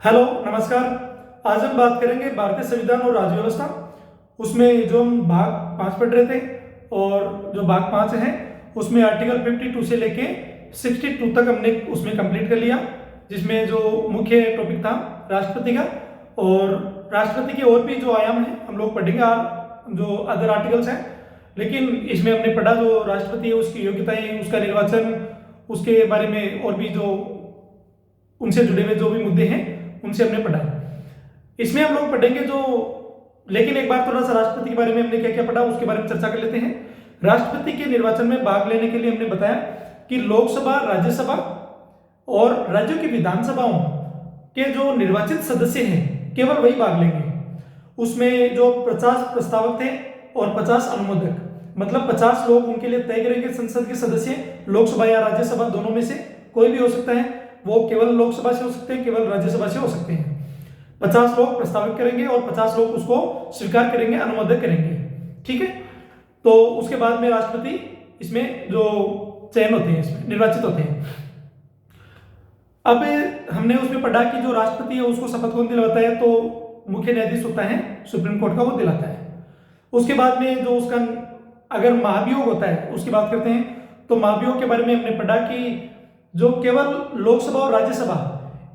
Hello नमस्कार। आज हम बात करेंगे भारतीय संविधान और राज्य व्यवस्था। उसमें जो हम भाग 5 पढ़ रहे थे और जो भाग 5 है उसमें आर्टिकल 52 से लेके 62 तक हमने उसमें कंप्लीट कर लिया, जिसमें जो मुख्य टॉपिक था राष्ट्रपति का। और राष्ट्रपति के और भी जो आयाम है हम लोग पढ़ेंगे, जो अदर आर्टिकल्स हैं। लेकिन इसमें हमने पढ़ा जो राष्ट्रपति है उसकी योग्यताएं, उसका निर्वाचन, उसके बारे में और भी जो उनसे जुड़े हुए जो भी मुद्दे हैं उनसे हमने पढ़ा। इसमें हम लोग पढ़ेंगे जो, लेकिन एक बार थोड़ा सा राष्ट्रपति के बारे में हमने क्या क्या पढ़ा उसके बारे में चर्चा कर लेते हैं। राष्ट्रपति के निर्वाचन में भाग लेने के लिए हमने बताया कि लोकसभा, राज्यसभा और राज्यों की विधानसभाओं के जो निर्वाचित सदस्य हैं केवल वही भाग लेंगे। उसमें जो 50 प्रस्तावक थे और 50 अनुमोदक, मतलब 50 लोग उनके लिए तय करेंगे संसद के सदस्य, लोकसभा या राज्यसभा दोनों में से कोई भी हो सकता है। वो केवल लोकसभा से हो सकते हैं, केवल राज्यसभा से हो सकते हैं। 50 लोग प्रस्तावित करेंगे और 50 लोग उसको स्वीकार करेंगे, अनुमोदन करेंगे। ठीक है। तो उसके बाद में राष्ट्रपति इसमें जो चयन होते हैं, इसमें निर्वाचित होते हैं। अब हमने उसमें पढ़ा कि जो राष्ट्रपति है उसको शपथ कौन दिलाता है, तो मुख्य न्यायाधीश होता है सुप्रीम कोर्ट का, वो दिलाता है। उसके बाद में जो उसका अगर महाभियोग होता है उसकी बात करते हैं, तो महाभियोग के बारे में हमने पढ़ा कि जो केवल लोकसभा और राज्यसभा,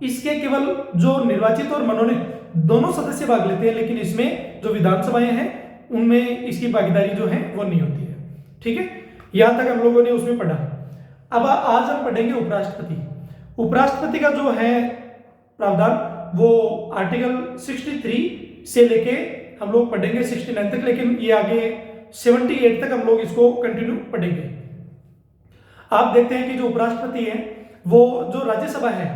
इसके केवल जो निर्वाचित और मनोनीत दोनों सदस्य भाग लेते हैं, लेकिन इसमें जो विधानसभाएं हैं उनमें इसकी भागीदारी जो है वो नहीं होती है। ठीक है, यहां तक हम लोगों ने उसमें पढ़ा। अब आज हम पढ़ेंगे उपराष्ट्रपति। उपराष्ट्रपति का जो है प्रावधान वो आर्टिकल 63 से लेके हम लोग पढ़ेंगे 69 तक, लेकिन ये आगे 78 तक हम लोग इसको कंटिन्यू पढ़ेंगे। आप देखते हैं कि जो उपराष्ट्रपति है वो जो राज्यसभा है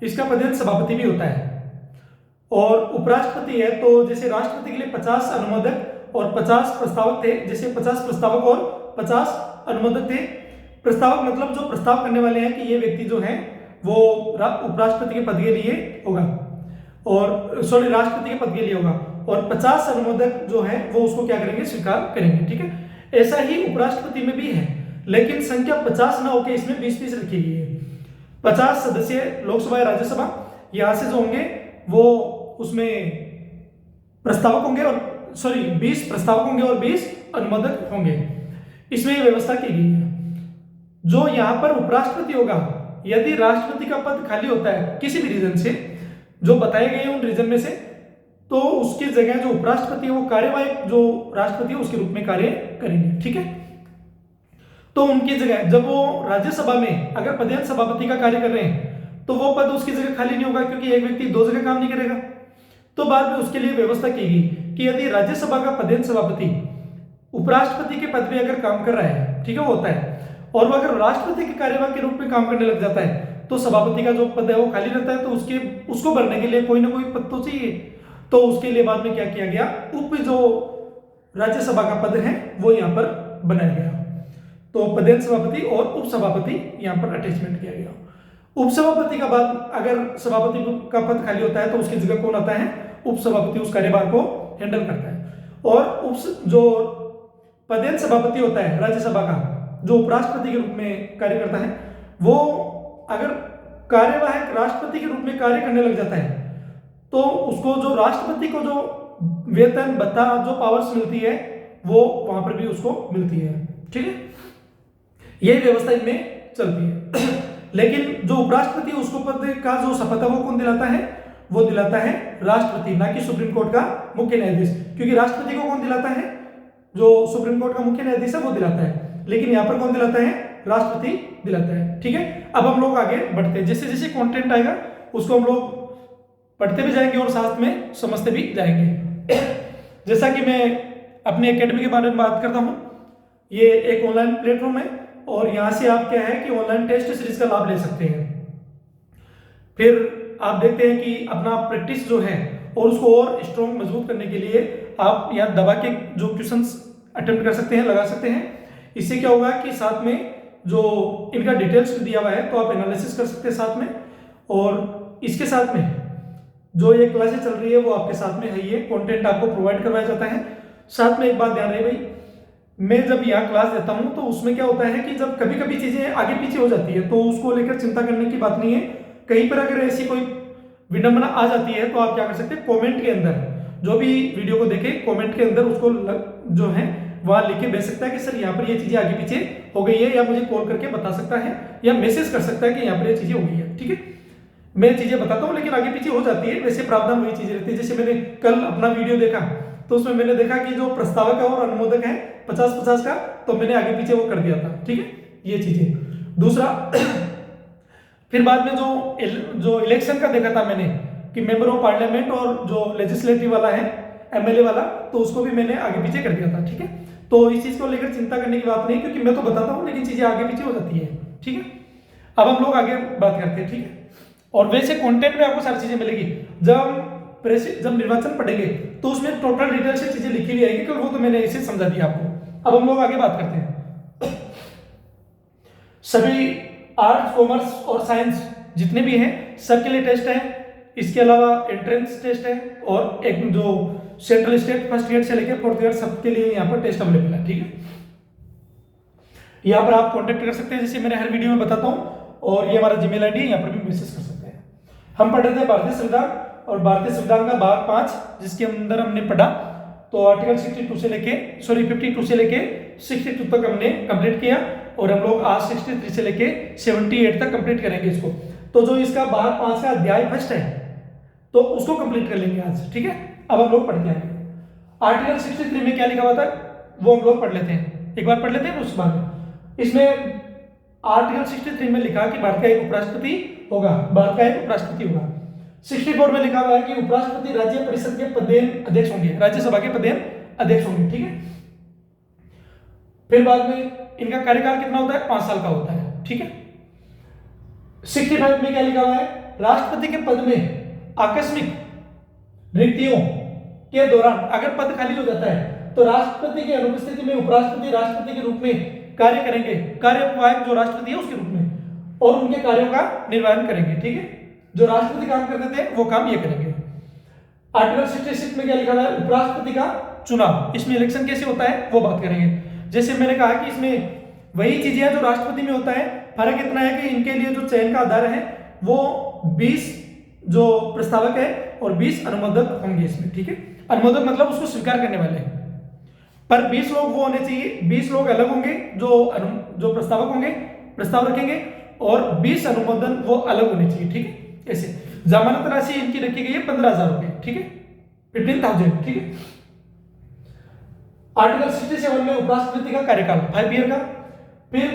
इसका पदेन सभापति भी होता है। और उपराष्ट्रपति है तो जैसे राष्ट्रपति के लिए 50 अनुमोदक और 50 प्रस्तावक थे, जैसे 50 प्रस्तावक और 50 अनुमोदक थे। प्रस्तावक मतलब जो प्रस्ताव करने वाले हैं कि ये व्यक्ति जो है वो उपराष्ट्रपति के पद के लिए होगा, और सॉरी राष्ट्रपति के पद के लिए होगा, और 50 अनुमोदक जो है वो उसको क्या करेंगे, स्वीकार करेंगे। ठीक है, ऐसा ही उपराष्ट्रपति में भी है, लेकिन संख्या 50 ना होकर इसमें 20-20 रखी गई है। 50 सदस्य लोकसभा या राज्यसभा, यहां से जो होंगे वो उसमें प्रस्तावक होंगे, और सॉरी 20 प्रस्तावक होंगे और 20 अनुमोदक होंगे। इसमें यह व्यवस्था की गई है। जो यहां पर उपराष्ट्रपति होगा, यदि राष्ट्रपति का पद खाली होता है किसी भी रीजन से, जो बताए गए उन रीजन में से, तो उसकी जगह जो उपराष्ट्रपति है वो कार्यवाहक जो राष्ट्रपति है उसके रूप में कार्य करेंगे। ठीक है, तो उनकी जगह जब वो राज्यसभा में अगर पदेन सभापति का कार्य कर रहे हैं तो वो पद उसकी जगह खाली नहीं होगा, क्योंकि एक व्यक्ति दो जगह काम नहीं करेगा। तो बाद में उसके लिए व्यवस्था की गई कि यदि राज्यसभा का पदेन सभापति उपराष्ट्रपति के पद में अगर काम कर रहा है, ठीक है, वो होता है, और वो अगर राष्ट्रपति के कार्यवाहक के रूप में काम करने लग जाता है तो सभापति का जो पद है वो खाली रहता है, तो उसको भरने के लिए कोई ना कोई पद तो चाहिए। तो उसके लिए बाद में क्या किया गया, उप जो राज्यसभा का पद है वो यहाँ पर बनाया गया। तो पदेन सभापति और उप सभापति यहाँ पर अटैचमेंट किया गया। उप सभापति का बाद अगर सभापति का पद खाली होता है तो उसकी जगह कौन आता है, उप सभापति उस कार्यभार को हैंडल करता है। और जो पदेन सभापति होता है राज्यसभा का, जो उपराष्ट्रपति के रूप में कार्य करता है, वो अगर कार्यवाहक राष्ट्रपति के रूप में कार्य करने लग जाता है तो उसको जो राष्ट्रपति को जो वेतन भत्ता जो पावर्स मिलती है वो वहां पर भी उसको मिलती है। ठीक है, यही व्यवस्था इनमें चलती है। लेकिन जो उपराष्ट्रपति उसको पद का जो शपथ है वो कौन दिलाता है, वो दिलाता है राष्ट्रपति, ना कि सुप्रीम कोर्ट का मुख्य न्यायाधीश। क्योंकि राष्ट्रपति को कौन दिलाता है, जो सुप्रीम कोर्ट का मुख्य न्यायाधीश है वो दिलाता है, लेकिन यहां पर कौन दिलाता है, राष्ट्रपति दिलाता है। ठीक है, अब हम लोग आगे बढ़ते हैं। जैसे जैसे कंटेंट आएगा उसको हम लोग पढ़ते भी जाएंगे और साथ में समझते भी जाएंगे। जैसा कि मैं अपनी एकेडमी के बारे में बात करता हूं, ये एक ऑनलाइन प्लेटफॉर्म है और यहां से आप क्या है कि ऑनलाइन टेस्ट सीरीज का लाभ ले सकते हैं। फिर आप देखते हैं कि अपना प्रैक्टिस जो है और उसको और स्ट्रॉन्ग मजबूत करने के लिए आप यहाँ दबा के जो क्वेश्चंस अटेम्प्ट कर सकते हैं, लगा सकते हैं। इससे क्या होगा कि साथ में जो इनका डिटेल्स दिया हुआ है तो आप एनालिसिस कर सकते हैं साथ में। और इसके साथ में जो ये क्लासेस चल रही है वो आपके साथ में है, ये कंटेंट आपको प्रोवाइड करवाया जाता है। साथ में एक बात ध्यान रहे भाई, मैं जब यहाँ क्लास देता हूँ तो उसमें क्या होता है कि जब कभी कभी चीजें आगे पीछे हो जाती है तो उसको लेकर चिंता करने की बात नहीं है। कहीं पर अगर ऐसी कोई विडंबना आ जाती है तो आप क्या कर सकते हैं, कमेंट के अंदर जो भी वीडियो को देखे कमेंट के अंदर उसको जो है वहां लिख के भेज सकता है कि सर यहाँ पर ये चीजें आगे पीछे हो गई है, या मुझे कॉल करके बता सकता है या मैसेज कर सकता है कि यहाँ पर ये चीजें हो गई है। ठीक है, मैं चीजें बताता हूँ लेकिन आगे पीछे हो जाती है, वैसे प्रावधान वही चीजें रहती है। जैसे मैंने कल अपना वीडियो देखा तो उसमें मैंने देखा कि जो प्रस्तावक है और अनुमोदक है 50-50 का, तो मैंने आगे पीछे वो कर दिया था। ठीक है, ये चीजें। दूसरा फिर बाद में जो इलेक्शन का देखा था मैंने कि मेंबर ऑफ पार्लियामेंट और जो लेजिस्लेटिव वाला है एमएलए वाला, तो उसको भी मैंने आगे पीछे कर दिया था। ठीक है, तो इस चीज को लेकर चिंता करने की बात नहीं, क्योंकि मैं तो बताता हूँ लेकिन चीजें आगे पीछे हो जाती है। ठीक है, अब हम लोग आगे बात करते हैं। ठीक है, और वैसे कंटेंट में आपको सारी चीजें मिलेगी। जब निर्वाचन पढ़ेंगे तो उसमें टोटल डिटेल से चीजें लिखी हुई आएगी, वो तो मैंने ऐसे समझा दिया आपको। अब हम लोग आगे बात करते हैं। सभी आर्ट्स, कॉमर्स और साइंस जितने भी हैं सबके लिए टेस्ट है। इसके अलावा एंट्रेंस टेस्ट है और एक जो सेंट्रल स्टेट फर्स्ट ईयर से लेकर फोर्थ ईयर सबके लिए यहाँ पर टेस्ट अवेलेबल है। ठीक है, यहाँ पर आप कॉन्टेक्ट कर सकते हैं, जैसे मैंने हर वीडियो में बताता हूँ, और ये हमारा जीमेल आईडी है, यहाँ पर भी मैसेज कर सकते हैं। हम पढ़ रहे थे भारतीय संविधान, और भारतीय संविधान का भाग 5 जिसके अंदर हमने पढ़ा तो आर्टिकल 52 से लेके 62 तक हमने कंप्लीट किया, और हम लोग आज 63 से लेके 78 तक कंप्लीट करेंगे इसको। तो जो इसका भाग 5 का अध्याय फर्स्ट है तो उसको कंप्लीट कर लेंगे आज। ठीक है, अब हम लोग पढ़ते हैं आर्टिकल 63 में क्या लिखा हुआ था वो हम लोग पढ़ लेते हैं, एक बार पढ़ लेते हैं उस बाद में। इसमें आर्टिकल 63 में लिखा कि भारत का एक उपराष्ट्रपति होगा, भारत का एक उपराष्ट्रपति होगा। 64 में लिखा हुआ है कि उपराष्ट्रपति राज्य परिषद के पदेन अध्यक्ष होंगे, राज्यसभा के पदेन अध्यक्ष होंगे। ठीक है, फिर बाद में इनका कार्यकाल कितना होता है, 5 साल का होता है। ठीक है, 65 में क्या लिखा हुआ है, राष्ट्रपति के पद में आकस्मिक रिक्तियों के दौरान अगर पद खाली हो जाता है तो राष्ट्रपति की अनुपस्थिति में उपराष्ट्रपति राष्ट्रपति के रूप में कार्य करेंगे, कार्यवाहक जो राष्ट्रपति है उसके रूप में, और उनके कार्यों का निर्वहन करेंगे। ठीक है, जो राष्ट्रपति काम करते थे वो काम ये करेंगे। आर्टिकल 66 में क्या लिखा हुआ है, उपराष्ट्रपति का चुनाव, इसमें इलेक्शन कैसे होता है वो बात करेंगे। जैसे मैंने कहा कि इसमें वही चीजें हैं जो राष्ट्रपति में होता है, फर्क इतना है कि इनके लिए जो चयन का आधार है वो 20 जो प्रस्तावक है और 20 अनुमोदक होंगे इसमें। ठीक है, अनुमोदक मतलब उसको स्वीकार करने वाले, पर 20 लोग वो होने चाहिए, 20 लोग अलग होंगे जो प्रस्तावक होंगे, प्रस्ताव रखेंगे, और 20 अनुमोदन वो अलग होने चाहिए। ठीक है, ऐसे जमानत राशि इनकी रखी गई है 15,000 रुपए। ठीक है, 15,000। ठीक है, आर्टिकल 67 में उपराष्ट्रपति का कार्यकाल 5 ईयर का। फिर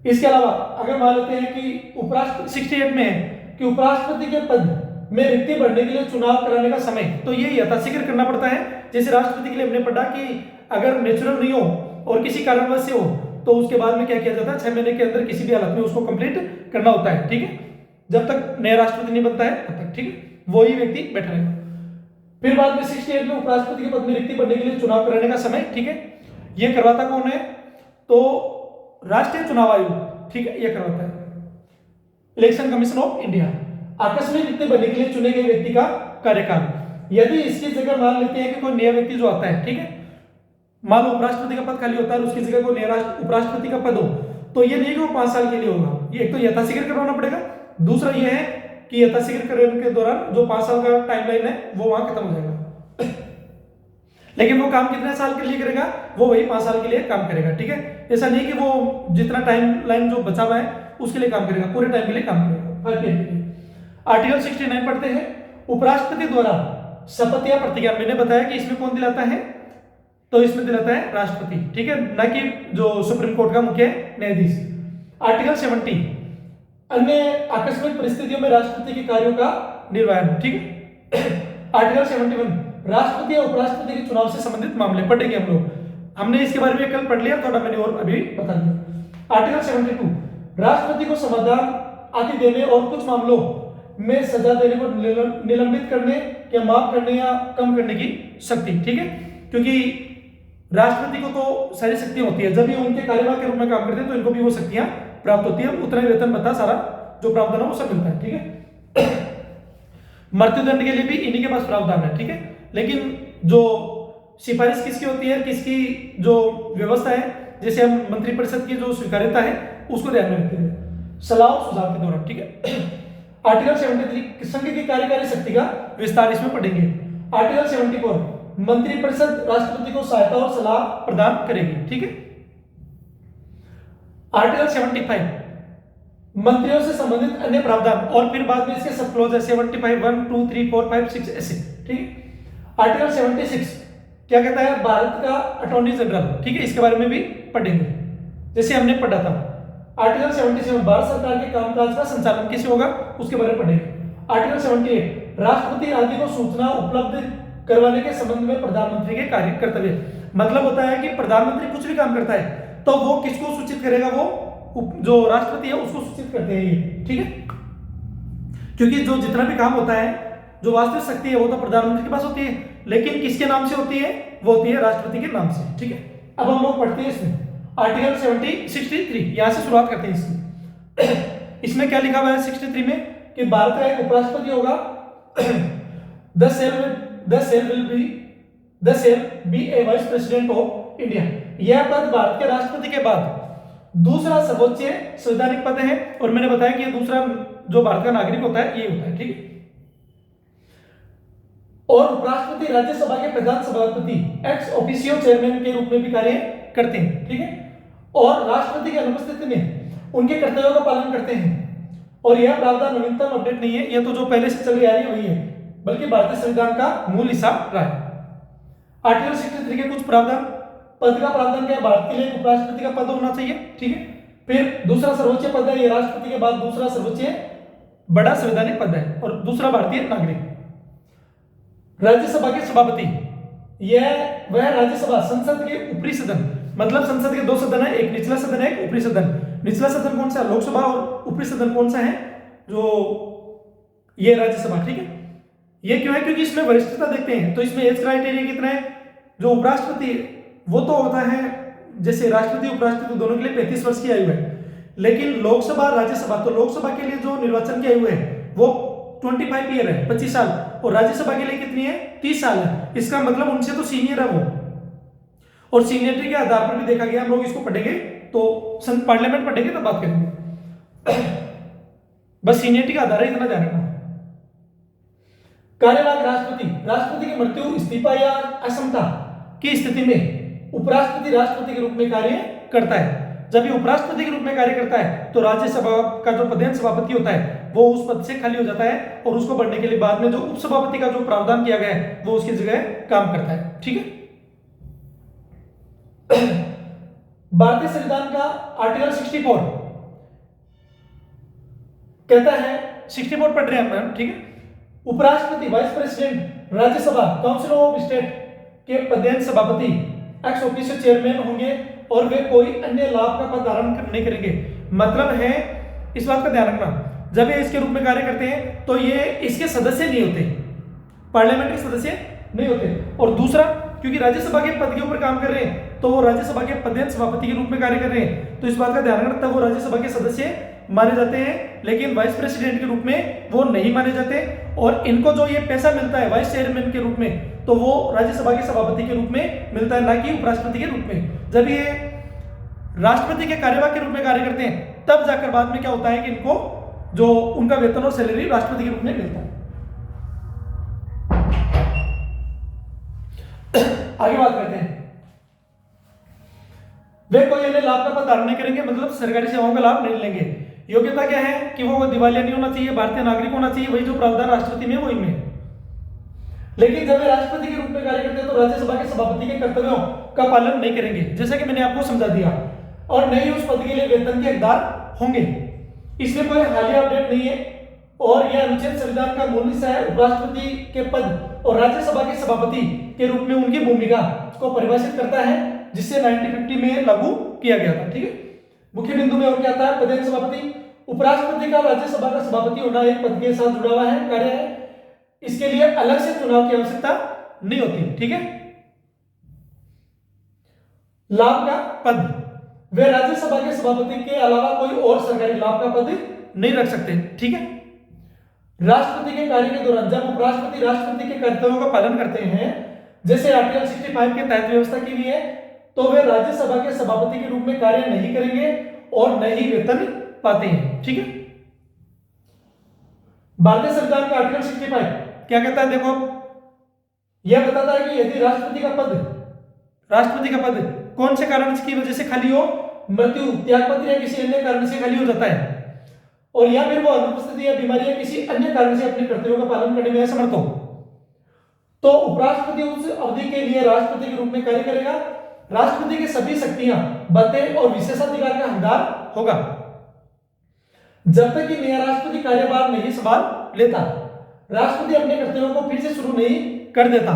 इसके अलावा अगर मान लेते हैं कि उपराष्ट्रपति 68 में है कि उपराष्ट्रपति के पद में रिक्ति भरने के लिए चुनाव कराने का समय, तो ये यथाशीघ्र करना पड़ता है। जैसे राष्ट्रपति के लिए हमने पढ़ा कि अगर नेचुरल नहीं हो और किसी कारणवश से हो तो उसके बाद में क्या किया जाता है, 6 महीने के अंदर किसी भी हालत में उसको कंप्लीट करना होता है। ठीक है, जब तक नया राष्ट्रपति नहीं बनता है तब तक। ठीक है, वही व्यक्ति बैठा रहेगा। फिर बाद में 68 में उपराष्ट्रपति के पद में रिक्ति भरने के लिए चुनाव कराने का समय। ठीक है, ये करवाता कौन है, तो राष्ट्रीय चुनाव आयोग। ठीक है, ये करवाता है इलेक्शन कमीशन ऑफ इंडिया। आकस्मिक रिक्ति भरने के लिए चुने गए व्यक्ति का कार्यकाल, यदि इसकी जगह मान लेते हैं कि कोई नया व्यक्ति जो आता है, ठीक है, मान लो उपराष्ट्रपति का पद खाली होता है और उसकी जगह कोई नया उपराष्ट्रपति का पद हो, तो ये नहीं कि वो 5 साल के लिए होगा, ये एक तो यथाशीघ्र करवाना पड़ेगा, दूसरा ये है कि यथाशीघ्र करने के दौरान जो 5 साल का टाइमलाइन है वो वहां खत्म हो जाएगा। लेकिन वो काम कितने साल के लिए करेगा, वो वही 5 साल के लिए काम करेगा। ठीक है, ऐसा नहीं कि वो जितना टाइमलाइन जो बचा हुआ है उसके लिए काम करेगा, पूरे टाइम के लिए काम करेगा, 5 ईयर के लिए। आर्टिकल 69 पढ़ते हैं, उपराष्ट्रपति द्वारा शपथ या प्रतिज्ञा। मैंने बताया कि इसमें कौन दिलाता है, तो इसमें दिलाता है राष्ट्रपति। ठीक है, ना कि जो सुप्रीम कोर्ट का मुख्य न्यायाधीश। आर्टिकल 70, अन्य आकस्मिक परिस्थितियों में राष्ट्रपति के कार्यों का निर्वहन। ठीक है, आर्टिकल 71, राष्ट्रपति या उपराष्ट्रपति के चुनाव से संबंधित मामले पढ़ेंगे हम लोग, हमने इसके बारे में कल पढ़ लिया, थोड़ा मैंने और अभी बता दिया। आर्टिकल 72, राष्ट्रपति को समाधान आदि देने और कुछ मामलों में सजा देने को निलंबित करने या माफ करने या कम करने की शक्ति। ठीक है, क्योंकि राष्ट्रपति को तो सारी शक्तियां होती है, जब ये उनके कार्यवाहक के रूप में काम करते हैं तो इनको भी वो शक्तियां प्राप्त होती है, उतना ही वेतन भत्ता सारा जो प्रावधान है वो सब मिलता है। ठीक है, मृत्युदंड के लिए भी इन्हीं के पास प्रावधान है। ठीक है, लेकिन जो सिफारिश किसकी होती है, किसकी जो व्यवस्था है, जैसे हम मंत्रिपरिषद की जो स्वीकार्यता है उसको ध्यान में रखते हैं सलाह और सुझाव के दौरान। ठीक है, आर्टिकल 73 संघ की कार्यकारी शक्ति का विस्तार इसमें पढ़ेंगे। आर्टिकल 74 मंत्रिपरिषद राष्ट्रपति को सहायता और सलाह प्रदान करेगी, ठीक है। आर्टिकल 75 मंत्रियों से संबंधित अन्य प्रावधान, और फिर बाद में इसके सब क्लॉज है 75 1 2 3 4 5 6 ऐसे, ठीक है। आर्टिकल 76 क्या कहता है, भारत का अटॉर्नी जनरल, ठीक है, इसके बारे में भी पढ़ेंगे जैसे हमने पढ़ा था। आर्टिकल 77 भारत सरकार के कामकाज का संचालन कैसे होगा उसके बारे में पढ़ेंगे। आर्टिकल 78 राष्ट्रपति आदि को सूचना उपलब्ध करवाने के संबंध में प्रधानमंत्री के कार्य कर्तव्य, मतलब होता है कि प्रधानमंत्री कुछ भी काम करता है तो वो किसको सूचित करेगा, वो जो राष्ट्रपति है उसको सूचित करते हैं ये, ठीक है। क्योंकि जो जितना भी काम होता है, जो वास्तविक शक्ति है वो तो प्रधानमंत्री के पास होती है, लेकिन किसके नाम से होती है, वो होती है राष्ट्रपति के नाम से, ठीक है। अब हम लोग पढ़ते हैं इसमें आर्टिकल 63 यहां से शुरुआत करते हैं इसमें। इसमें क्या लिखा हुआ है 63 में कि भारत का एक उपराष्ट्रपति होगा, the shall be A vice president of India. यह पद भारत के राष्ट्रपति के बाद दूसरा सर्वोच्च संवैधानिक पद है, और मैंने बताया कि दूसरा जो भारत का नागरिक होता है ये होता है, ठीक है। और उपराष्ट्रपति राज्यसभा के प्रधान सभापति एक्स ऑफिशियो चेयरमैन के रूप में भी कार्य करते हैं, ठीक है, और राष्ट्रपति की अनुपस्थिति में उनके कर्तव्यों का पालन करते हैं। और यह प्रावधान नवीनतम अपडेट नहीं है, यह तो जो पहले से चली आ रही वही है, बल्कि भारतीय संविधान का मूल हिस्सा रहा है। आर्टिकल 63 के कुछ प्रावधान, पद का प्रावधान क्या है, भारत के लिए उपराष्ट्रपति का पद होना चाहिए, ठीक है। फिर दूसरा सर्वोच्च पद है, ये राष्ट्रपति के बाद दूसरा सर्वोच्च बड़ा संवैधानिक पद है, और दूसरा भारतीय नागरिक। राज्यसभा के सभापति, यह वह राज्यसभा संसद के ऊपरी सदन, मतलब संसद के दो सदन है, एक निचला सदन है, एक ऊपरी सदन। निचला सदन कौन सा, लोकसभा, और ऊपरी सदन कौन सा है, जो ये राज्यसभा, ठीक है। ये क्यों है, क्योंकि इसमें वरिष्ठता देखते हैं, तो इसमें एज क्राइटेरिया कितना है, जो उपराष्ट्रपति वो तो होता है, जैसे राष्ट्रपति उपराष्ट्रपति दोनों के लिए 35 वर्ष की आयु है, लेकिन लोकसभा राज्यसभा, तो लोकसभा के लिए जो निर्वाचन की आयु है वो 25 ईयर है, 25 साल, और राज्यसभा के लिए कितनी है, 30 साल है। इसका मतलब उनसे तो सीनियर है वो, और सीनियरिटी के आधार पर भी देखा गया, हम लोग इसको पढ़ेंगे तो पार्लियामेंट पढ़ेंगे तब बात करेंगे, बस सीनियरिटी का आधार है, इतना ध्यान रखना। कार्यवाहक राष्ट्रपति, राष्ट्रपति की मृत्यु, इस्तीफा या असमता की स्थिति में उपराष्ट्रपति राष्ट्रपति के रूप में कार्य करता है। जब ये उपराष्ट्रपति के रूप में कार्य करता है तो राज्यसभा का जो प्रधान सभापति होता है वो उस पद से खाली हो जाता है, और उसको बढ़ने के लिए बाद में जो उपसभापति का जो प्रावधान किया गया है वो उसकी जगह काम करता है, ठीक है। भारतीय संविधान का आर्टिकल 64 कहता है, 64 पढ़ रहे हैं हम, ठीक है। उपराष्ट्रपति, vice president, Rajya Sabha, council of state के प्रधान सभापति एक्स ऑफिशियो चेयरमैन होंगे, और वे कोई अन्य लाभ का पद धारण नहीं करेंगे। मतलब है, इस बात का ध्यान रखना, जब ये इसके रूप में कार्य करते हैं तो ये इसके सदस्य नहीं होते, पार्लियामेंट्री सदस्य नहीं होते। और दूसरा, क्योंकि राज्यसभा के पद के ऊपर काम कर रहे हैं तो वो राज्यसभा के प्रधान सभापति के रूप में कार्य कर रहे हैं, तो इस बात का ध्यान रखना, तब वो राज्यसभा के सदस्य माने जाते हैं, लेकिन वाइस प्रेसिडेंट के रूप में वो नहीं माने जाते। और इनको जो ये पैसा मिलता है वाइस चेयरमैन के रूप में, तो वो राज्यसभा के सभापति के रूप में मिलता है, ना कि उपराष्ट्रपति के रूप में। जब ये राष्ट्रपति के कार्यवाहक के रूप में कार्य करते हैं तब जाकर बाद में क्या होता है कि इनको जो उनका वेतन और सैलरी राष्ट्रपति के रूप में मिलता है। आगे बात करते हैं, वे कोई अन्य लाभ का पद धारण नहीं करेंगे, मतलब सरकारी सेवाओं का लाभ नहीं लेंगे। योग्यता क्या है कि वो दिवालिया नहीं होना चाहिए, भारतीय नागरिक होना चाहिए, वही जो प्रावधान राष्ट्रपति में वो इनमें। लेकिन जब वे राष्ट्रपति के रूप में कार्य करते हैं तो राज्यसभा के सभापति के कर्तव्यों का पालन नहीं करेंगे, जैसा कि मैंने आपको समझा दिया, और नहीं उस पद के लिए वेतन के हकदार होंगे। इसमें कोई हालिया अपडेट नहीं है, और यह अनुच्छेद संविधान का मूल हिस्सा है। उपराष्ट्रपति के पद और राज्यसभा के सभापति के रूप में उनकी भूमिका को परिभाषित करता है, जिससे 1950 में लागू किया गया था, ठीक है। मुख्य बिंदु में और क्या आता है, प्रधान सभापति, उपराष्ट्रपति का राज्यसभा का सभापति होना एक पद के साथ जुड़ा हुआ है, कार्य है, इसके लिए अलग से चुनाव की आवश्यकता नहीं होती, ठीक है। लाभ का पद, वे राज्यसभा के सभापति के अलावा कोई और सरकारी लाभ का पद नहीं रख सकते, ठीक है। राष्ट्रपति के कार्य के दौरान जब उपराष्ट्रपति राष्ट्रपति के कर्तव्यों का पालन करते हैं, जैसे आर्टिकल 65 के तहत व्यवस्था की हुई है, तो वे राज्यसभा के सभापति के रूप में कार्य नहीं करेंगे और न ही वेतन पाते हैं, ठीक है। भारतीय संविधान का आर्टिकल 65 क्या कहता है? देखो, यह बताता है कि यदि राष्ट्रपति का पद कौन से कारण की वजह से खाली हो, मृत्यु, त्यागपत्र या किसी अन्य कारण से खाली हो जाता है, और या फिर वो अनुपस्थिति या बीमारी या किसी अन्य कारण से अपने कर्तव्यों का पालन करने में असमर्थ हो, तो उपराष्ट्रपति उस अवधि के लिए राष्ट्रपति के रूप में कार्य करेगा। राष्ट्रपति की सभी शक्तियां, भत्ते और विशेषाधिकार का हकदार होगा जब तक कि नया राष्ट्रपति कार्यभार नहीं संभाल लेता, राष्ट्रपति अपने कर्तव्यों को फिर से शुरू नहीं कर देता।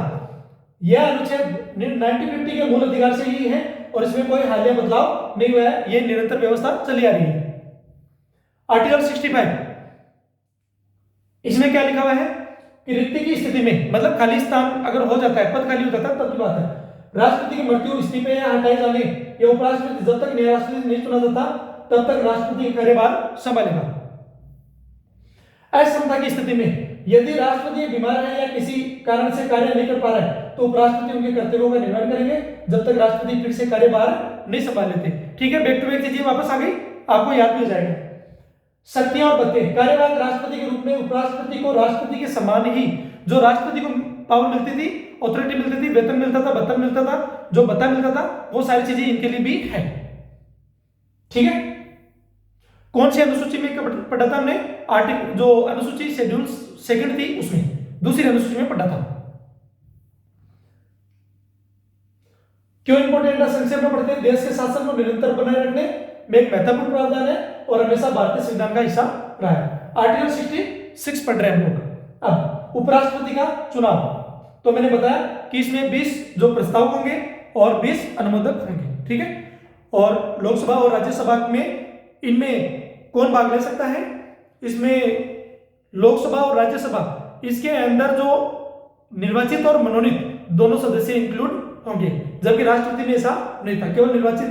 यह अनुच्छेद 1950 के मूल अधिकार से ही है और इसमें कोई हालिया बदलाव नहीं हुआ है, यह निरंतर व्यवस्था चली आ रही है। आर्टिकल 65 इसमें क्या लिखा हुआ है कि रिक्ति की स्थिति में, मतलब खाली स्थान अगर हो जाता है, पद खाली हो जाता है, तब की बात है, राष्ट्रपति की मृत्यु, इस्तीफे या हटाए जाने या उपराष्ट्रपति जब तक नया राष्ट्रपति नहीं चुना जाता तब तक राष्ट्रपति का कार्यभार संभालेगा। असमता की स्थिति में यदि राष्ट्रपति बीमार है या किसी कारण से कार्य नहीं कर पा रहा है तो उपराष्ट्रपति उनके कर्तव्यों का निर्वहन करेंगे जब तक राष्ट्रपति फिर से कार्यभार नहीं संभाल लेते। ठीक है, बैक टू बैक चीजें वापस आ गई, आपको याद भी हो जाएगा। शक्तियां और पद, कार्यवाहक राष्ट्रपति के रूप में उपराष्ट्रपति को राष्ट्रपति के समान ही जो राष्ट्रपति को पावर मिलती थी, ऑथोरिटी मिलती थी, वेतन मिलता था, भत्ता मिलता था, जो भत्ता मिलता था, वो सारी चीजें इनके लिए भी है। ठीक है, कौन सी अनुसूची में पढ़ा था हमने? आर्टिकल जो अनुसूची शेड्यूल सेकंड थी उसमें, दूसरी अनुसूची में पढ़ा था। क्यों इंपॉर्टेंट है? संक्षेप में पढ़ते हैं। देश के शासन को निरंतर बनाए रखने में एक महत्वपूर्ण प्रावधान है और हमेशा भारतीय संविधान का हिस्सा रहा है। आर्टिकल 66 पढ़ रहे हैं हम लोग। अब उपराष्ट्रपति का चुनाव, तो मैंने बताया कि इसमें 20 जो प्रस्तावक होंगे और 20 अनुमोदक होंगे। ठीक है, और लोकसभा और राज्यसभा में इनमें कौन भाग ले सकता है? इसमें लोकसभा और राज्यसभा, इसके अंदर जो निर्वाचित और मनोनीत दोनों सदस्य इंक्लूड होंगे, जबकि राष्ट्रपति में ऐसा नहीं था, केवल निर्वाचित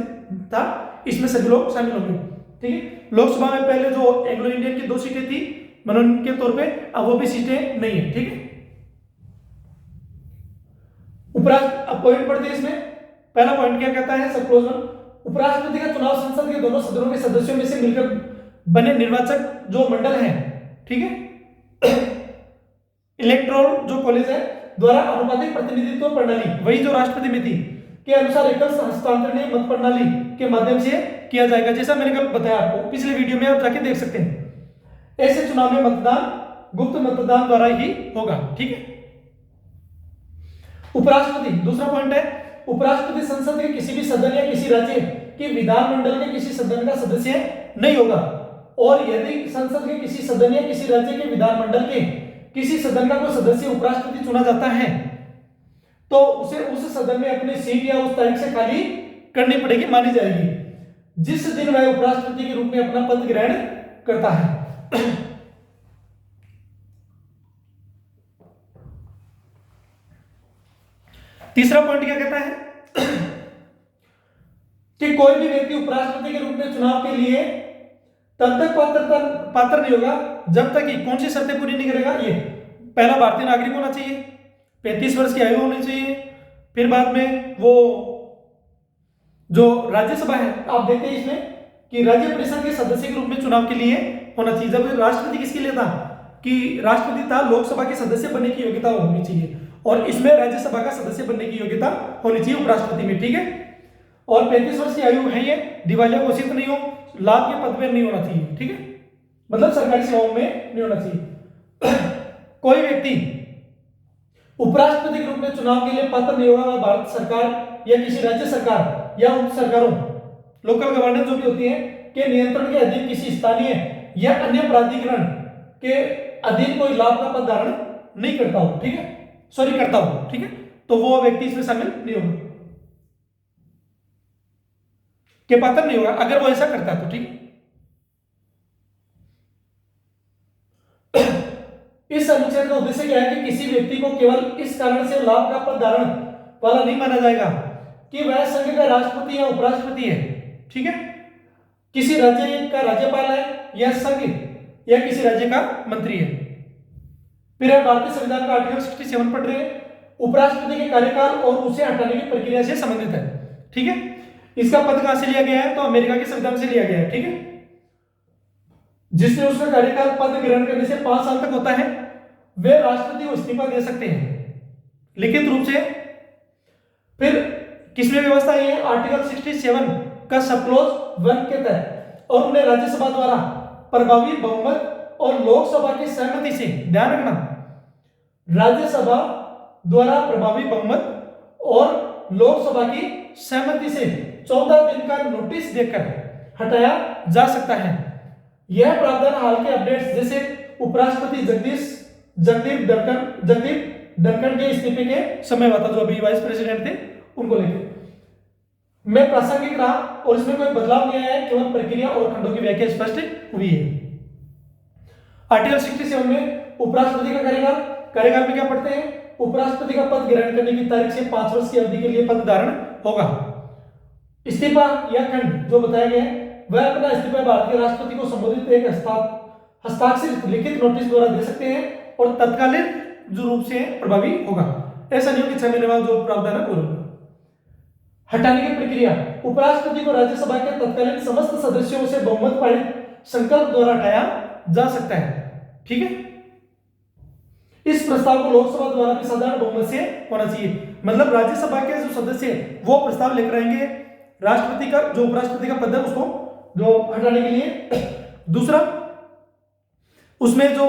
था, इसमें सभी लोग शामिल होंगे। ठीक है, लोकसभा में पहले जो एंग्लो इंडियन की 2 सीटें थी मनोनीत के तौर पे, अब वो भी सीटें नहीं है। ठीक है, उपराष्ट्रपति पॉइंट पढ़ते हैं इसमें। पहला पॉइंट क्या कहता है? सब क्लोज वन, उपराष्ट्रपति का चुनाव संसद के दोनों सदनों के सदस्यों में से मिलकर बने निर्वाचक जो मंडल है, ठीक है, इलेक्टोरल जो कॉलेज है द्वारा अनुपातिक प्रतिनिधित्व प्रणाली, वही जो राष्ट्रपति में थी, के अनुसार एकल हस्तांतरणीय मत प्रणाली के माध्यम से किया जाएगा, जैसा मैंने कल बताया आपको पिछले वीडियो में, आप जाके देख सकते हैं। ऐसे चुनाव में मतदान गुप्त मतदान द्वारा ही होगा। ठीक है, उपराष्ट्रपति, दूसरा पॉइंट है, उपराष्ट्रपति संसद के किसी भी सदन या किसी राज्य के विधानमंडल के किसी सदन का सदस्य नहीं होगा, और यदि संसद के किसी सदन या किसी राज्य के विधानमंडल के किसी सदन का कोई सदस्य उपराष्ट्रपति चुना जाता है तो उसे उस सदन में अपनी सीट या उस तारीख से खाली करनी पड़ेगी, मानी जाएगी जिस दिन वह उपराष्ट्रपति के रूप में अपना पद ग्रहण करता है। तीसरा पॉइंट क्या कहता है कि कोई भी व्यक्ति उपराष्ट्रपति के रूप में चुनाव के लिए तब तक पात्र नहीं होगा जब तक कि कौन सी शर्तें पूरी नहीं करेगा। ये पहला भारतीय नागरिक होना चाहिए, 35 वर्ष की आयु होनी चाहिए, फिर बाद में वो जो राज्यसभा है, आप देखते हैं इसमें कि राज्य परिषद के सदस्य के रूप में चुनाव के लिए होना चाहिए। जब राष्ट्रपति किसके लिए था कि राष्ट्रपति था, लोकसभा के सदस्य बनने की योग्यता होनी चाहिए, और इसमें राज्यसभा का सदस्य बनने की योग्यता होनी चाहिए उपराष्ट्रपति में। ठीक है, और 35 वर्ष की आयु है, ये दिवालिया घोषित नहीं हो, लाभ के पद में नहीं होना चाहिए। ठीक है, मतलब सरकारी सेवाओं में नहीं होना चाहिए। कोई व्यक्ति उपराष्ट्रपति के रूप में चुनाव के लिए पात्र नहीं होगा, वह भारत सरकार या किसी राज्य सरकार या उप सरकारों, लोकल गवर्नेंस जो भी होती है, के नियंत्रण के अधीन किसी स्थानीय या अन्य प्राधिकरण के अधीन कोई लाभ का पद धारण नहीं करता हो। ठीक है, सॉरी करता हो। ठीक है, तो वो व्यक्ति इसमें शामिल नहीं होगा, के पात्र नहीं होगा अगर वो ऐसा करता है तो। ठीक है, इस अनुच्छेद का उद्देश्य क्या है कि किसी व्यक्ति को केवल इस कारण से लाभ का पद धारण वाला नहीं माना जाएगा कि वह संघ का राष्ट्रपति या उपराष्ट्रपति है। ठीक है, किसी राज्य का राज्यपाल है या संघ या किसी राज्य का मंत्री है। फिर हम भारतीय संविधान का आर्टिकल 67 पढ़ रहे हैं, उपराष्ट्रपति के कार्यकाल और उसे हटाने की प्रक्रिया से संबंधित है। ठीक है, इसका पद कहां से लिया गया है? तो अमेरिका के संविधान से लिया गया है। ठीक है, जिसमें उसका कार्यकाल पद ग्रहण करने से 5 साल तक होता है, वे राष्ट्रपति को इस्तीफा दे सकते हैं लिखित रूप से। फिर किसमें व्यवस्था है? आर्टिकल 67 का सब क्लॉज 1 के तहत, और उन्हें राज्यसभा द्वारा प्रभावी बहुमत और लोकसभा की सहमति से, ध्यान रखना, राज्यसभा द्वारा प्रभावी बहुमत और लोकसभा की सहमति से 14 दिन का नोटिस देकर हटाया जा सकता है। यह प्रावधान हाल के अपडेट्स जैसे उपराष्ट्रपति जगदीप धनखड़ के इस्तीफे के समय हुआ था, जो अभी वाइस प्रेसिडेंट थे, उनको लेकर में प्रासंगिक रहा और इसमें कोई बदलाव नहीं आया है, केवल प्रक्रिया और खंडों की व्याख्या स्पष्ट हुई है। आर्टिकल 67 में उपराष्ट्रपति का कार्यकाल में क्या पढ़ते हैं? उपराष्ट्रपति का पद ग्रहण करने की तारीख से 5 वर्ष की अवधि के लिए पद धारण होगा। इस्तीफा या खंड जो बताया गया है, वह अपना इस्तीफा भारत के राष्ट्रपति को संबोधित एक हस्ताक्षरित लिखित नोटिस द्वारा दे सकते हैं और तत्कालीन जो रूप से प्रभावी होगा। ऐसा नहीं हो कि 6 महीने बाद जो प्रावधान है वो होगा। हटाने की प्रक्रिया, उपराष्ट्रपति को राज्यसभा के तत्कालीन समस्त सदस्यों से बहुमत पारित संकल्प द्वारा हटाया जा सकता है। ठीक है, इस प्रस्ताव को लोकसभा द्वारा भी साधारण बहुमत से होना चाहिए। मतलब राज्यसभा के जो सदस्य वो प्रस्ताव लेकर आएंगे राष्ट्रपति का, जो उपराष्ट्रपति का पद है उसको जो हटाने के लिए। दूसरा, उसमें जो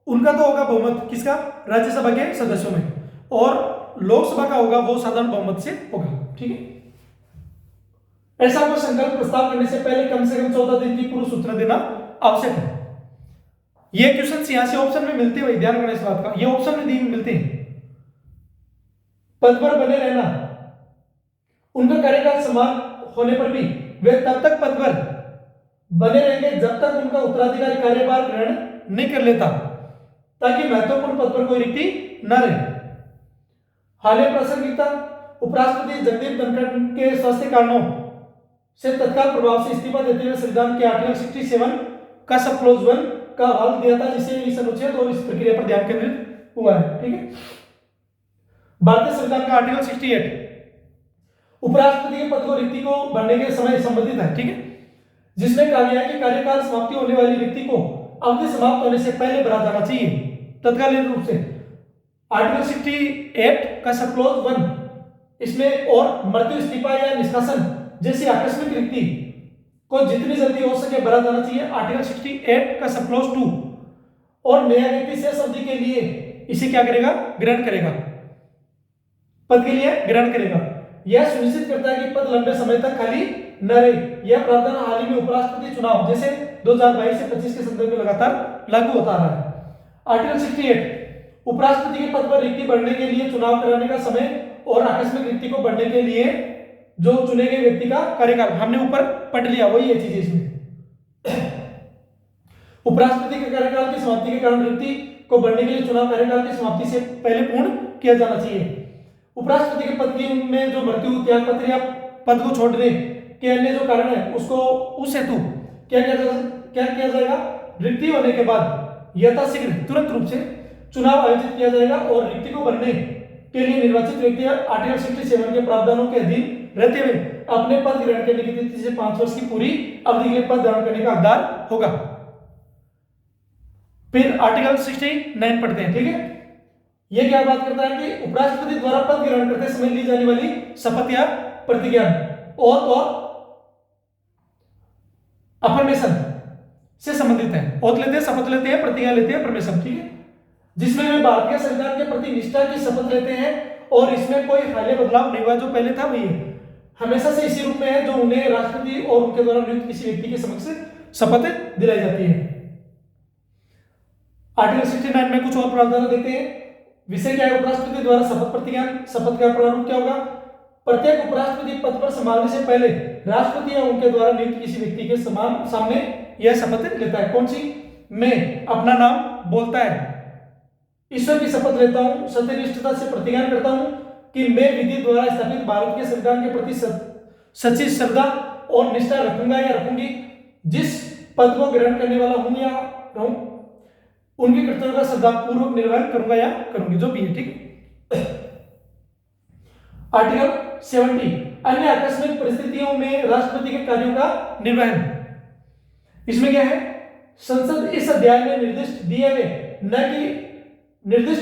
उनका तो होगा बहुमत, किसका? राज्यसभा के सदस्यों में, और लोकसभा का होगा वो साधारण बहुमत से होगा। ठीक है, ऐसा कोई संकल्प प्रस्ताव करने से पहले कम से कम 14 दिन की पूर्व सूचना देना आवश्यक है। ये क्वेश्चन यहां से ऑप्शन में मिलते हुए, ध्यान रखना इस बात का, ये ऑप्शन में मिलते हैं। पद पर बने रहना, उनका कार्यकाल समाप्त होने पर भी वे तब तक पद पर बने रहेंगे जब तक उनका उत्तराधिकारी कार्यभार ग्रहण नहीं कर लेता, ताकि महत्वपूर्ण पद पर कोई रिक्ति न रहे। हालिया प्रासंगिकता, उपराष्ट्रपति जगदीप धनखड़ के स्वास्थ्य कारणों से तत्काल प्रभाव से इस्तीफा देते हुए संविधान के आर्टिकल 67 का सब क्लॉज 1 का हवाला दिया था, जिसे इस अनुच्छेद और इस प्रक्रिया पर ध्यान केंद्रित हुआ है। ठीक है, भारतीय संविधान का आर्टिकल 68 उपराष्ट्रपति के पद को रिक्ति को भरने के समय संबंधित है। ठीक है, जिसमें कहा गया है कि कार्यकाल समाप्ति होने वाली व्यक्ति को अवधि समाप्त होने से पहले भरा जाना चाहिए तत्कालीन रूप से। आर्टिकल 68 का सब क्लॉज 1 इसमें और मृत्यु, इस्तीफा या निष्कासन जैसी आकस्मिक रिक्ति को जितनी जल्दी हो सके भरा जाना चाहिए। आर्टिकल 68 का सब क्लॉज 2 और नया व्यक्ति शेष अवधि के लिए इसे क्या करेगा? ग्रहण करेगा, पद के लिए ग्रहण करेगा। यह सुनिश्चित करता है कि पद लंबे समय तक खाली न रहे। यह प्रावधान हाल ही में उपराष्ट्रपति चुनाव जैसे 2022 से 25 के संदर्भ में लगातार लागू होता रहा है। आर्टिकल 68 उपराष्ट्रपति के पद पर रिक्ति भरने के लिए चुनाव कराने का समय और आकस्मिक रिक्ति को भरने के लिए जो चुने गए व्यक्ति का कार्यकाल, हमने ऊपर पढ़ लिया, वही ये चीज इसमें। उपराष्ट्रपति के कार्यकाल की समाप्ति के कारण रिक्ति को भरने के लिए चुनाव कार्यकाल की समाप्ति से पहले पूर्ण किया जाना चाहिए। उपराष्ट्रपति के पद की में जो मृत्यु, त्याग पत्र या पद को छोड़ने के अन्य जो कारण है उसको उस हेतु क्या किया जाएगा? रिक्ति होने के बाद यथाशीघ्र तुरंत रूप से चुनाव आयोजित किया जाएगा और रिक्ति को भरने के लिए निर्वाचित व्यक्ति आर्टिकल 67 के प्रावधानों के अधीन रहते हुए अपने पद ग्रहण करने की तिथि से 5 वर्ष की पूरी अवधि के लिए पद धारण करने का हकदार होगा। फिर आर्टिकल 69 पढ़ते हैं। ठीक है, यह क्या बात करता है कि उपराष्ट्रपति द्वारा पद ग्रहण करते समय ली जाने वाली शपथ या प्रतिज्ञा ओथ और अफर्मेशन से संबंधित है। ओथ लेते हैं, शपथ लेते हैं, प्रतिज्ञा लेते हैं, अफर्मेशन। ठीक है, जिसमें वे भारतीय संविधान के प्रति निष्ठा की शपथ लेते हैं और इसमें कोई हालिया बदलाव नहीं हुआ, जो पहले था वही है, हमेशा से इसी रूप में है जो उन्हें राष्ट्रपति और उनके द्वारा नियुक्त किसी व्यक्ति के समक्ष शपथ दिलाई जाती है। आर्टिकल 69 में कुछ और प्रावधान देते हैं। विषय क्या है? उपराष्ट्रपति द्वारा शपथ प्रतिज्ञा। शपथ का प्रारूप क्या होगा? प्रत्येक उपराष्ट्रपति पद पर संभालने से पहले राष्ट्रपति या उनके द्वारा नियुक्त किसी व्यक्ति के सामने यह शपथ लेता है। कौन सी? मैं अपना नाम बोलता है, ईश्वर की शपथ लेता हूं, सत्यनिष्ठता से प्रतिज्ञा करता हूं कि मैं विधि द्वारा स्थापित भारत के संविधान के प्रति सच्ची श्रद्धा और निष्ठा रखूंगा या रखूंगी, जिस पद को ग्रहण करने वाला हूं या रहूं, उनके कर्तव्यों का श्रद्धापूर्वक निर्वहन करूंगा या करूंगी, जो भी है। ठीक। आर्टिकल 70 अन्य आकस्मिक परिस्थितियों में राष्ट्रपति के कार्यों का निर्वहन। इसमें क्या है? संसद इस अध्याय में निर्दिष्ट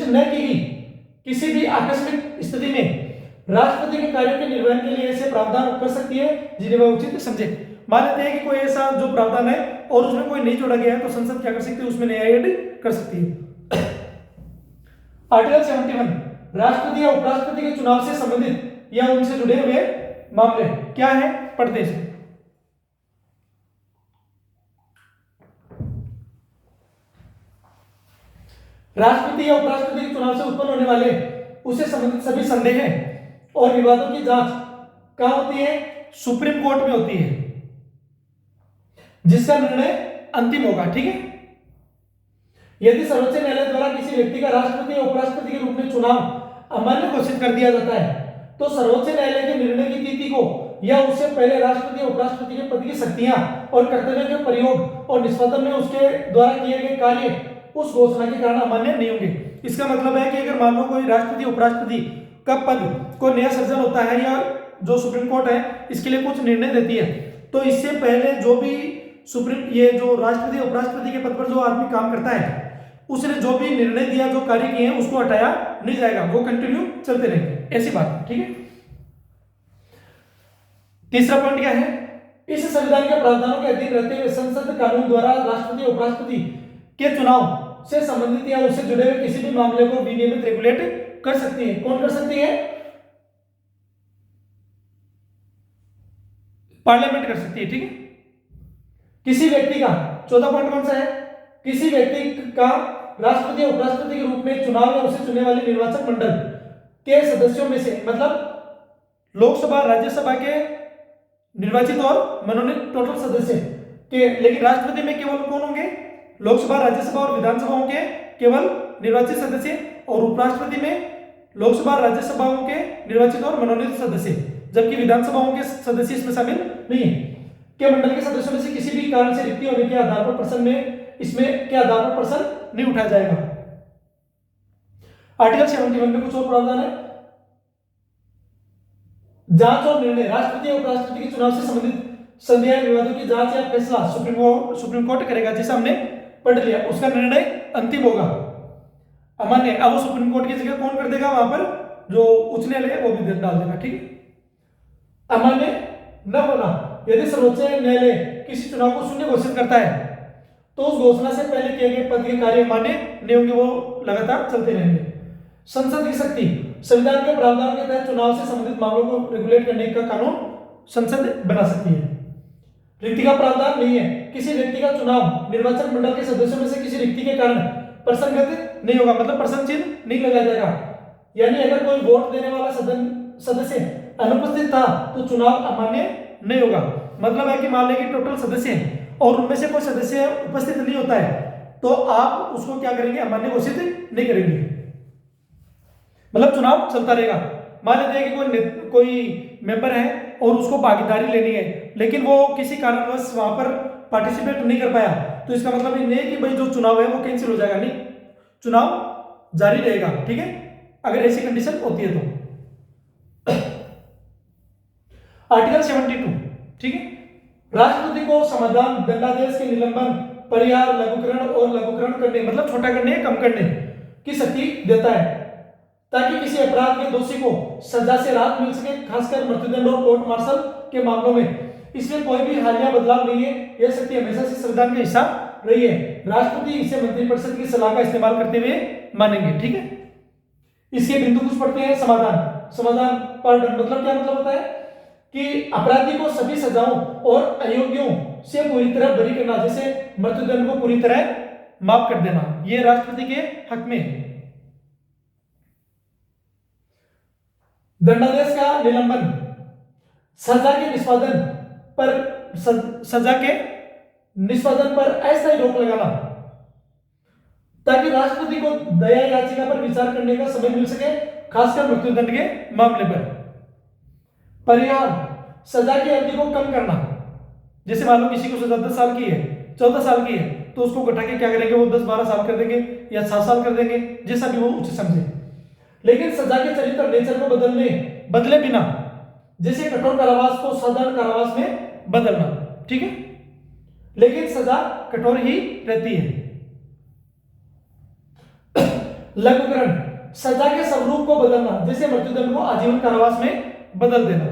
न की गई किसी भी आकस्मिक स्थिति में राष्ट्रपति के कार्यों के निर्वहन के लिए ऐसे प्रावधान कर सकती है जिन्हें वह उचित समझे। मान लेते हैं कि कोई ऐसा जो प्रावधान है और उसमें कोई नहीं जोड़ा गया है तो संसद क्या कर सकती है, उसमें नया ऐड कर सकती है। आर्टिकल 71 राष्ट्रपति या उपराष्ट्रपति के चुनाव से संबंधित या उनसे जुड़े हुए मामले क्या है, पढ़ते हैं। राष्ट्रपति या उपराष्ट्रपति के चुनाव से उत्पन्न होने वाले उससे संबंधित सभी संदेह और विवादों की जांच कहां होती है, सुप्रीम कोर्ट में होती है, जिसका निर्णय अंतिम होगा। ठीक है, यदि सर्वोच्च न्यायालय द्वारा किसी व्यक्ति का राष्ट्रपति या उपराष्ट्रपति के रूप में चुनाव अमान्य घोषित कर दिया जाता है तो सर्वोच्च न्यायालय के निर्णय की तिथि को या उससे पहले राष्ट्रपति या उपराष्ट्रपति के पद की शक्तियां और कर्तव्यों के प्रयोग और निष्पादन में उसके द्वारा किए गए कार्य उस घोषणा के कारण अमान्य नहीं होंगे। इसका मतलब है कि अगर मान लो कोई राष्ट्रपति उपराष्ट्रपति का पद को नया सृजन होता है या जो सुप्रीम कोर्ट है इसके लिए कुछ निर्णय देती है तो इससे पहले जो भी ये जो राष्ट्रपति उपराष्ट्रपति के पद पर जो आदमी काम करता है उसने जो भी निर्णय दिया, जो कार्य किए हैं उसको हटाया नहीं जाएगा, वो कंटिन्यू चलते रहेंगे, ऐसी बात है। ठीक है, तीसरा पॉइंट क्या है, इस संविधान के प्रावधानों के अधीन रहते हुए संसद कानून द्वारा राष्ट्रपति उपराष्ट्रपति के चुनाव से संबंधित या उससे जुड़े हुए किसी भी मामले को विनियमित रेगुलेट कर सकती है। कौन कर सकती है, पार्लियामेंट कर सकती है। ठीक है, किसी व्यक्ति का 14 पॉइंट कौन सा है, किसी व्यक्ति का राष्ट्रपति और उपराष्ट्रपति के रूप में चुनाव या उसे चुनने वाले निर्वाचक मंडल के सदस्यों में से, मतलब लोकसभा राज्यसभा के निर्वाचित और मनोनीत टोटल सदस्य के, लेकिन राष्ट्रपति में केवल कौन होंगे, लोकसभा राज्यसभा और विधानसभाओं के केवल निर्वाचित सदस्य, और उपराष्ट्रपति में लोकसभा राज्यसभाओं के निर्वाचित और मनोनीत सदस्य, जबकि विधानसभाओं के सदस्य इसमें शामिल नहीं है। के मंडल के सदस्यों में से किसी भी कारण से रिक्ति होने के आधार पर प्रश्न में इसमें के आधार पर प्रश्न नहीं उठाया जाएगा। आर्टिकल 71 में कुछ और प्रावधान है, जांच और निर्णय, राष्ट्रपति और उपराष्ट्रपति के चुनाव से संबंधित संदेह विवादों की जांच या फैसला सुप्रीम कोर्ट करेगा, जैसे हमने पढ़ लिया, उसका निर्णय अंतिम होगा, अमान्य। अब वो सुप्रीम कोर्ट की जगह कौन कर देगा, वहां पर जो उच्च न्यायालय है वो भी डाल देगा। ठीक है, अमान्य न होना, यदि सर्वोच्च न्यायालय किसी चुनाव को शून्य घोषित करता है तो उस घोषणा से पहले किए गए पद के कार्य मान्य नहीं होंगे, वो लगातार चलते रहेंगे। संसद की शक्ति, संविधान के प्रावधानों के तहत चुनाव से संबंधित मामलों को रेगुलेट करने का कानून संसद बना सकती है। रिक्ति का प्रावधान नहीं है, किसी व्यक्ति का चुनाव निर्वाचन मंडल के सदस्यों में से किसी रिक्ति के कारण प्रसंगत नहीं होगा, मतलब प्रश्न चिन्ह नहीं लगाया जाएगा। यानी अगर कोई वोट देने वाला सदस्य अनुपस्थित था तो चुनाव अमान्य नहीं होगा। मतलब है कि मान लें कि टोटल सदस्य हैं और उनमें से कोई सदस्य उपस्थित नहीं होता है तो आप उसको क्या करेंगे, अमान्य घोषित नहीं करेंगे, मतलब चुनाव चलता रहेगा। मान लेते हैं कि कोई मेंबर है और उसको भागीदारी लेनी है लेकिन वो किसी कारणवश वहां पर पार्टिसिपेट नहीं कर पाया तो इसका मतलब ये नहीं है कि भाई जो चुनाव है वो कैंसिल हो जाएगा, नहीं, चुनाव जारी रहेगा। ठीक है, अगर ऐसी कंडीशन होती है तो। आर्टिकल 72, ठीक है, राष्ट्रपति को समाधान, दंडादेश के निलंबन, परिहार, लघुकरण और लघुकरण करने, मतलब छोटा करने, कम करने की शक्ति देता है ताकि किसी अपराध के दोषी को सजा से राहत मिल सके, खासकर मृत्युदंड और कोर्ट मार्शल के मामलों में। इसमें कोई भी हालिया बदलाव नहीं है, यह शक्ति हमेशा से संविधान का हिस्सा रही है। राष्ट्रपति इसे मंत्रिपरिषद की सलाह का इस्तेमाल करते हुए मानेंगे। ठीक है, इसके बिंदु कुछ पढ़ते हैं। समाधान पार्डन, मतलब क्या मतलब होता है कि अपराधी को सभी सजाओं और अयोग्यों से पूरी तरह बरी करना, जैसे मृत्युदंड को पूरी तरह माफ कर देना, यह राष्ट्रपति के हक में है। दंडादेश का निलंबन, सजा के निष्पादन पर अस्थायी रोक लगाना ताकि राष्ट्रपति को दया याचिका पर विचार करने का समय मिल सके, खासकर मृत्युदंड के मामले पर। परिहार, सजा की अवधि को कम करना, जैसे मान लो किसी को सजा 10 साल की है, 14 साल की है तो उसको घटा के क्या करेंगे, वो 10-12 साल कर देंगे या 7 साल कर देंगे, जैसा भी वो उचित समझे। लेकिन सजा के चरित्र नेचर को बदले बिना, जैसे कठोर कारावास को साधारण कारावास में बदलना। ठीक है, लेकिन सजा कठोर ही रहती है। लघुकरण, सजा के स्वरूप को बदलना, जैसे मृत्युदंड को आजीवन कारावास में बदल देना।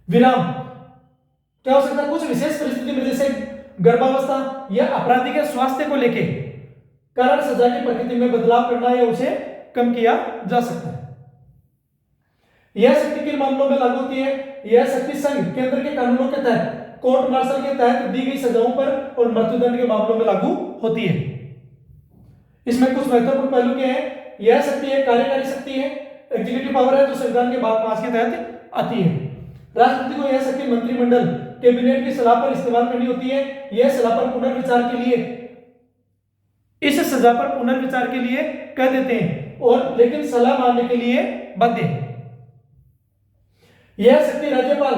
विराम, क्या हो सकता है, कुछ विशेष परिस्थिति में जैसे गर्भावस्था या अपराधी के स्वास्थ्य को लेके कारण सजा की प्रकृति में बदलाव करना या उसे कम किया जा सकता है। यह शक्ति किन मामलों में लागू होती है? यह शक्ति संघ केंद्र के कानूनों के तहत, कोर्ट मार्शल के तहत दी गई सजाओं पर और मृत्युदंड के मामलों में लागू होती है। इसमें कुछ महत्वपूर्ण पहलू क्या है? यह शक्ति एक कार्यकारी शक्ति है, एग्जीक्यूटिव पावर है जो संविधान के भाग 5 के तहत आती है। राष्ट्रपति को यह शक्ति मंत्रिमंडल कैबिनेट की सलाह पर इस्तेमाल करनी होती है। यह सलाह पर पुनर्विचार के लिए, इस सजा पर पुनर्विचार के लिए कह देते हैं और लेकिन सलाह मानने के लिए बाध्य है। यह शक्ति राज्यपाल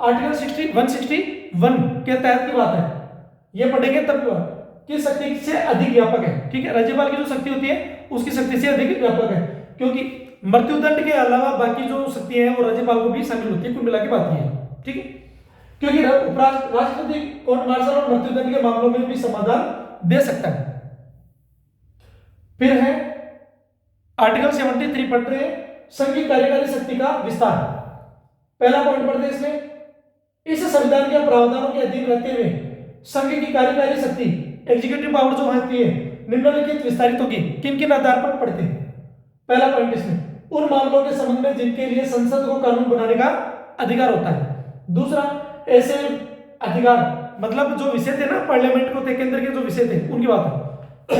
आर्टिकल 161 के तहत की बात है, यह पढ़ेंगे तब की बात, किस शक्ति से अधिक व्यापक है। ठीक है, राज्यपाल की जो शक्ति होती है उसकी शक्ति से अधिक व्यापक है, क्योंकि मृत्युदंड के अलावा बाकी जो शक्ति है वो राज्यपाल को भी शामिल होती है, कुल मिला के बात ये है। ठीक है, क्योंकि राष्ट्रपति कोर्ट मार्शल और मृत्युदंड के मामलों में भी समाधान दे सकता है। फिर है आर्टिकल 73 पढ़ रहे हैं, संघ की कार्यकारी शक्ति का विस्तार। पहला पॉइंट पढ़ते हैं इसमें, इस संविधान के प्रावधानों के अधीन रहते हुए संघ की कार्यकारी शक्ति, एग्जीक्यूटिव पावर जो होती है, निम्नलिखित विस्तारित होगी, किन किन आधार पर पढ़ते हैं। पहला पॉइंट इसमें, उन मामलों के संबंध में जिनके लिए संसद को कानून बनाने का अधिकार होता है। दूसरा, ऐसे अधिकार मतलब जो विषय थे ना पार्लियामेंट को, केंद्र के जो विषय थे उनकी बात है।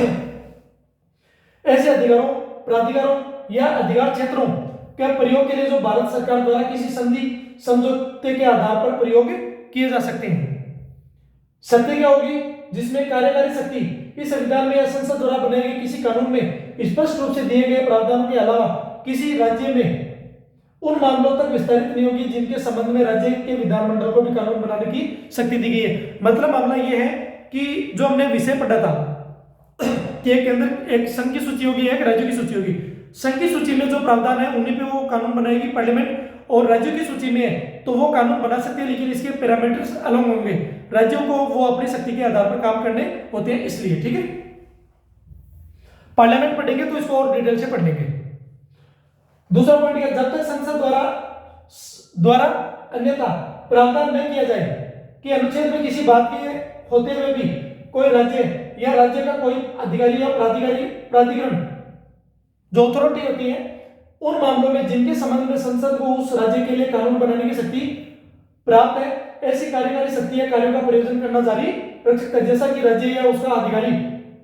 ऐसे अधिकारों, प्राधिकारों या अधिकार क्षेत्रों के प्रयोग के लिए जो भारत सरकार द्वारा किसी संधि समझौते के आधार पर प्रयोग किए जा सकते हैं। शक्ति क्या होगी? जिसमें कार्यकारी शक्ति इस संविधान में या संसद द्वारा बनाए गए किसी कानून में स्पष्ट रूप से दिए गए प्रावधानों के अलावा किसी राज्य में उन मामलों तक विस्तारित नहीं होगी जिनके संबंध में राज्य के विधानमंडल को भी कानून बनाने की शक्ति दी गई है। मतलब मामला यह है कि जो हमने विषय पढ़ा था कि एक केंद्र, एक संघ की सूची होगी, एक राज्यों की सूची होगी। संघ की सूची में जो प्रावधान है उन्हीं पे वो कानून बनाएगी पार्लियामेंट, और राज्यों की सूची में है तो वो कानून बना सकते हैं, लेकिन इसके पैरामीटर्स अलग होंगे। राज्यों को वो अपनी शक्ति के आधार पर काम करने होते हैं, इसलिए। ठीक है, पार्लियामेंट पढ़ेंगे तो इसको और डिटेल से पढ़ लेंगे। दूसरा पॉइंट है, जब तक संसद द्वारा अन्यथा प्रावधान नहीं किया जाए कि अनुच्छेद में किसी बात के होते हुए भी कोई राज्य या राज्य का कोई अधिकारी या प्राधिकरण जो अथॉरिटी होती है उन मामलों में जिनके संबंध में संसद को उस राज्य के लिए कानून बनाने की शक्ति प्राप्त है, ऐसी कार्यकारी शक्ति या कार्यों का प्रयोजन करना जारी रख सकता है, जैसा कि राज्य या उसका अधिकारी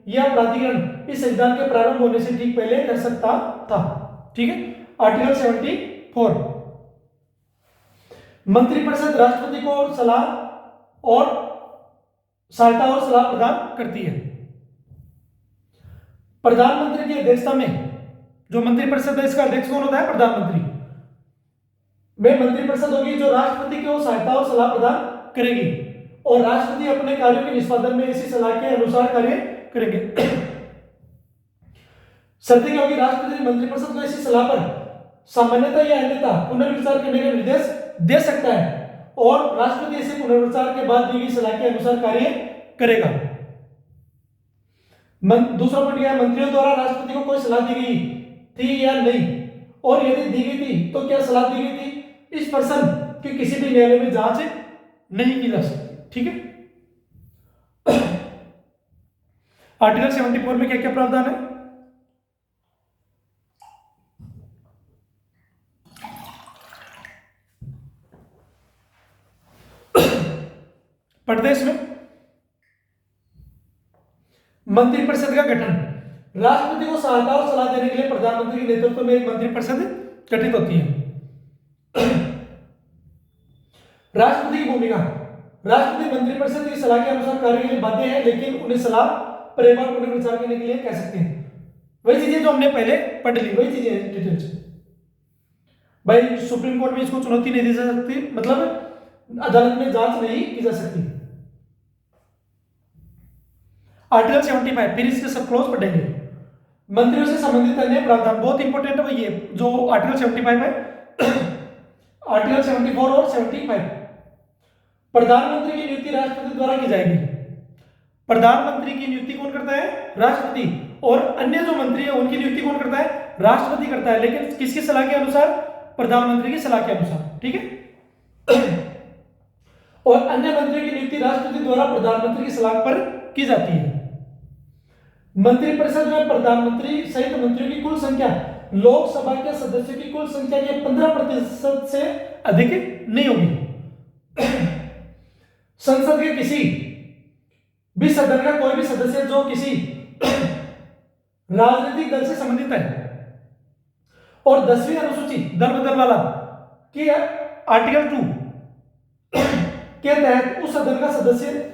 या प्राधिकरण इस संविधान के प्रारंभ होने से ठीक पहले कर सकता था। ठीक है, आर्टिकल 74, मंत्रिपरिषद राष्ट्रपति को सलाह और सहायता और सलाह प्रदान करती है। प्रधानमंत्री की अध्यक्षता में जो मंत्रिपरिषद है, इसका अध्यक्ष कौन होता है? प्रधानमंत्री। में मंत्रिपरिषद होगी जो राष्ट्रपति को सहायता और सलाह प्रदान करेगी, और राष्ट्रपति अपने कार्यों के निष्पादन में इसी सलाह के अनुसार कार्य करेंगे। शर्त क्या होगी? राष्ट्रपति मंत्रिपरिषद को ऐसी सलाह पर सामान्यता या अन्यथा पुनर्विचार करने का निर्देश दे सकता है, और राष्ट्रपति ऐसे पुनर्विचार के बाद दी गई सलाह के अनुसार कार्य करेगा। दूसरा पॉइंट क्या है? मंत्रियों द्वारा राष्ट्रपति को कोई सलाह दी गई थी या नहीं, और यदि दी गई थी तो क्या सलाह दी गई थी, इस प्रश्न की किसी भी न्यायालय में जांच नहीं की जा सकती। ठीक है, आर्टिकल 74 में क्या क्या प्रावधान है? प्रदेश में मंत्रिपरिषद का गठन, राष्ट्रपति को सहायता और सलाह देने के लिए प्रधानमंत्री के नेतृत्व में एक मंत्रिपरिषद गठित होती है। राष्ट्रपति की भूमिका, राष्ट्रपति मंत्रिपरिषद की सलाह के अनुसार कार्य के लिए बाध्य है, लेकिन उन्हें सलाह पर एक बार पुनर्विचार करने के लिए कह सकते हैं। वही चीजें जो हमने पहले पढ़ ली, वही चीजें डिटेल से। भाई सुप्रीम कोर्ट में इसको चुनौती नहीं दी जा सकती, मतलब अदालत में जांच नहीं की जा सकती। आर्टिकल 75, फिर इसके सब क्लॉज पढ़ेंगे। मंत्रियों से संबंधित अन्य प्रावधान, बहुत इंपॉर्टेंट है ये जो आर्टिकल 75 है। आर्टिकल 74 और 75 प्रधानमंत्री की नियुक्ति राष्ट्रपति द्वारा की जाएगी। प्रधानमंत्री की नियुक्ति कौन करता है? राष्ट्रपति। और अन्य जो मंत्री है उनकी नियुक्ति कौन करता है? राष्ट्रपति करता है, लेकिन किसकी सलाह के अनुसार? प्रधानमंत्री की सलाह के अनुसार। ठीक है। और अन्य मंत्रियों की नियुक्ति राष्ट्रपति द्वारा प्रधानमंत्री की सलाह पर की जाती है। मंत्रिपरिषद में प्रधानमंत्री सहित मंत्रियों की कुल संख्या लोकसभा के सदस्यों की कुल संख्या के 15% से अधिक नहीं होगी। संसद के किसी भी सदन का कोई भी सदस्य जो किसी राजनीतिक दल से संबंधित है और 10वीं अनुसूची दल बदल वाला कि आर्टिकल 2 के तहत उस सदन का सदस्य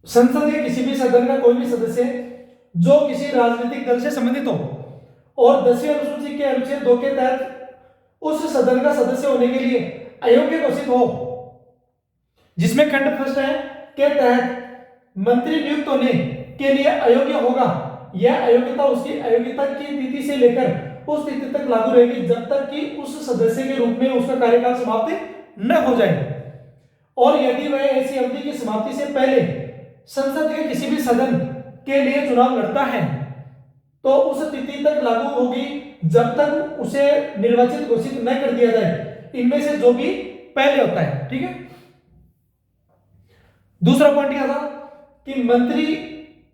संसद के किसी भी सदन का कोई भी सदस्य जो किसी राजनीतिक दल से संबंधित हो और 10वीं अनुसूची के अनुच्छेद 2 के तहत उस सदन का सदस्य होने के लिए अयोग्य घोषित हो, जिसमें खंड फर्स्ट है के तहत मंत्री नियुक्त होने के लिए अयोग्य होगा, यह अयोग्यता उसकी अयोग्यता की तिथि से लेकर उस तिथि तक लागू रहेगी जब तक कि उस सदस्य के रूप में उसका कार्यकाल समाप्त न हो जाए। और यदि वह ऐसी अवधि की समाप्ति से पहले संसद के किसी भी सदन के लिए चुनाव लड़ता है तो उस तिथि तक लागू होगी जब तक उसे निर्वाचित घोषित न कर दिया जाए, इनमें से जो भी पहले होता है। ठीक है। दूसरा पॉइंट क्या था कि मंत्री,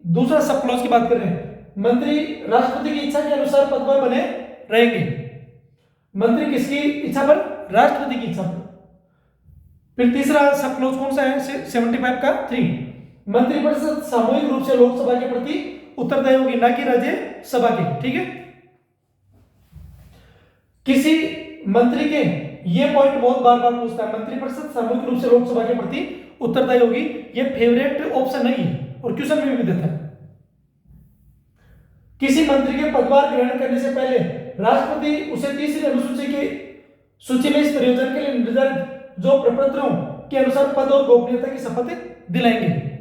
दूसरा सब क्लॉज की बात कर रहे हैं, मंत्री राष्ट्रपति की इच्छा के अनुसार पद पर बने रहेंगे। मंत्री किसकी इच्छा पर? राष्ट्रपति की इच्छा पर। फिर तीसरा सब क्लॉज कौन सा है? 75 का 3, मंत्रिपरिषद सामूहिक रूप से लोकसभा के प्रति उत्तरदायी होगी, ना कि राज्यसभा की। ठीक है। किसी मंत्री के, ये पॉइंट बहुत बार बार पूछता है, मंत्रिपरिषद सामूहिक रूप से लोकसभा के प्रति उत्तरदायी होगी, ये फेवरेट ऑप्शन नहीं है और क्वेश्चन में भी देता है। किसी मंत्री के पदभार ग्रहण करने से पहले राष्ट्रपति उसे तीसरी अनुसूची की सूची में इस प्रयोजन के लिए निर्धारित जो प्रपत्रों के अनुसार पद और गोपनीयता की शपथ दिलाएंगे।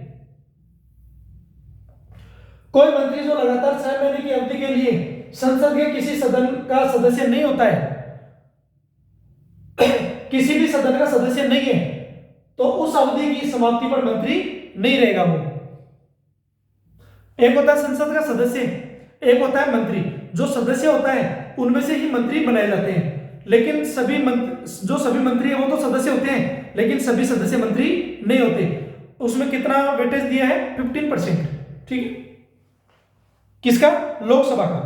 कोई मंत्री जो लगातार 6 महीने की अवधि के लिए संसद के किसी सदन का सदस्य नहीं होता है, किसी भी सदन का सदस्य नहीं है, तो उस अवधि की समाप्ति पर मंत्री नहीं रहेगा। वो एक होता है संसद का सदस्य, एक होता है मंत्री। जो सदस्य होता है उनमें से ही मंत्री बनाए जाते हैं, लेकिन जो सभी मंत्री है वो तो सदस्य होते हैं, लेकिन सभी सदस्य मंत्री नहीं होते। उसमें कितना वेटेज दिया है? 15%। ठीक है। किसका? लोकसभा का,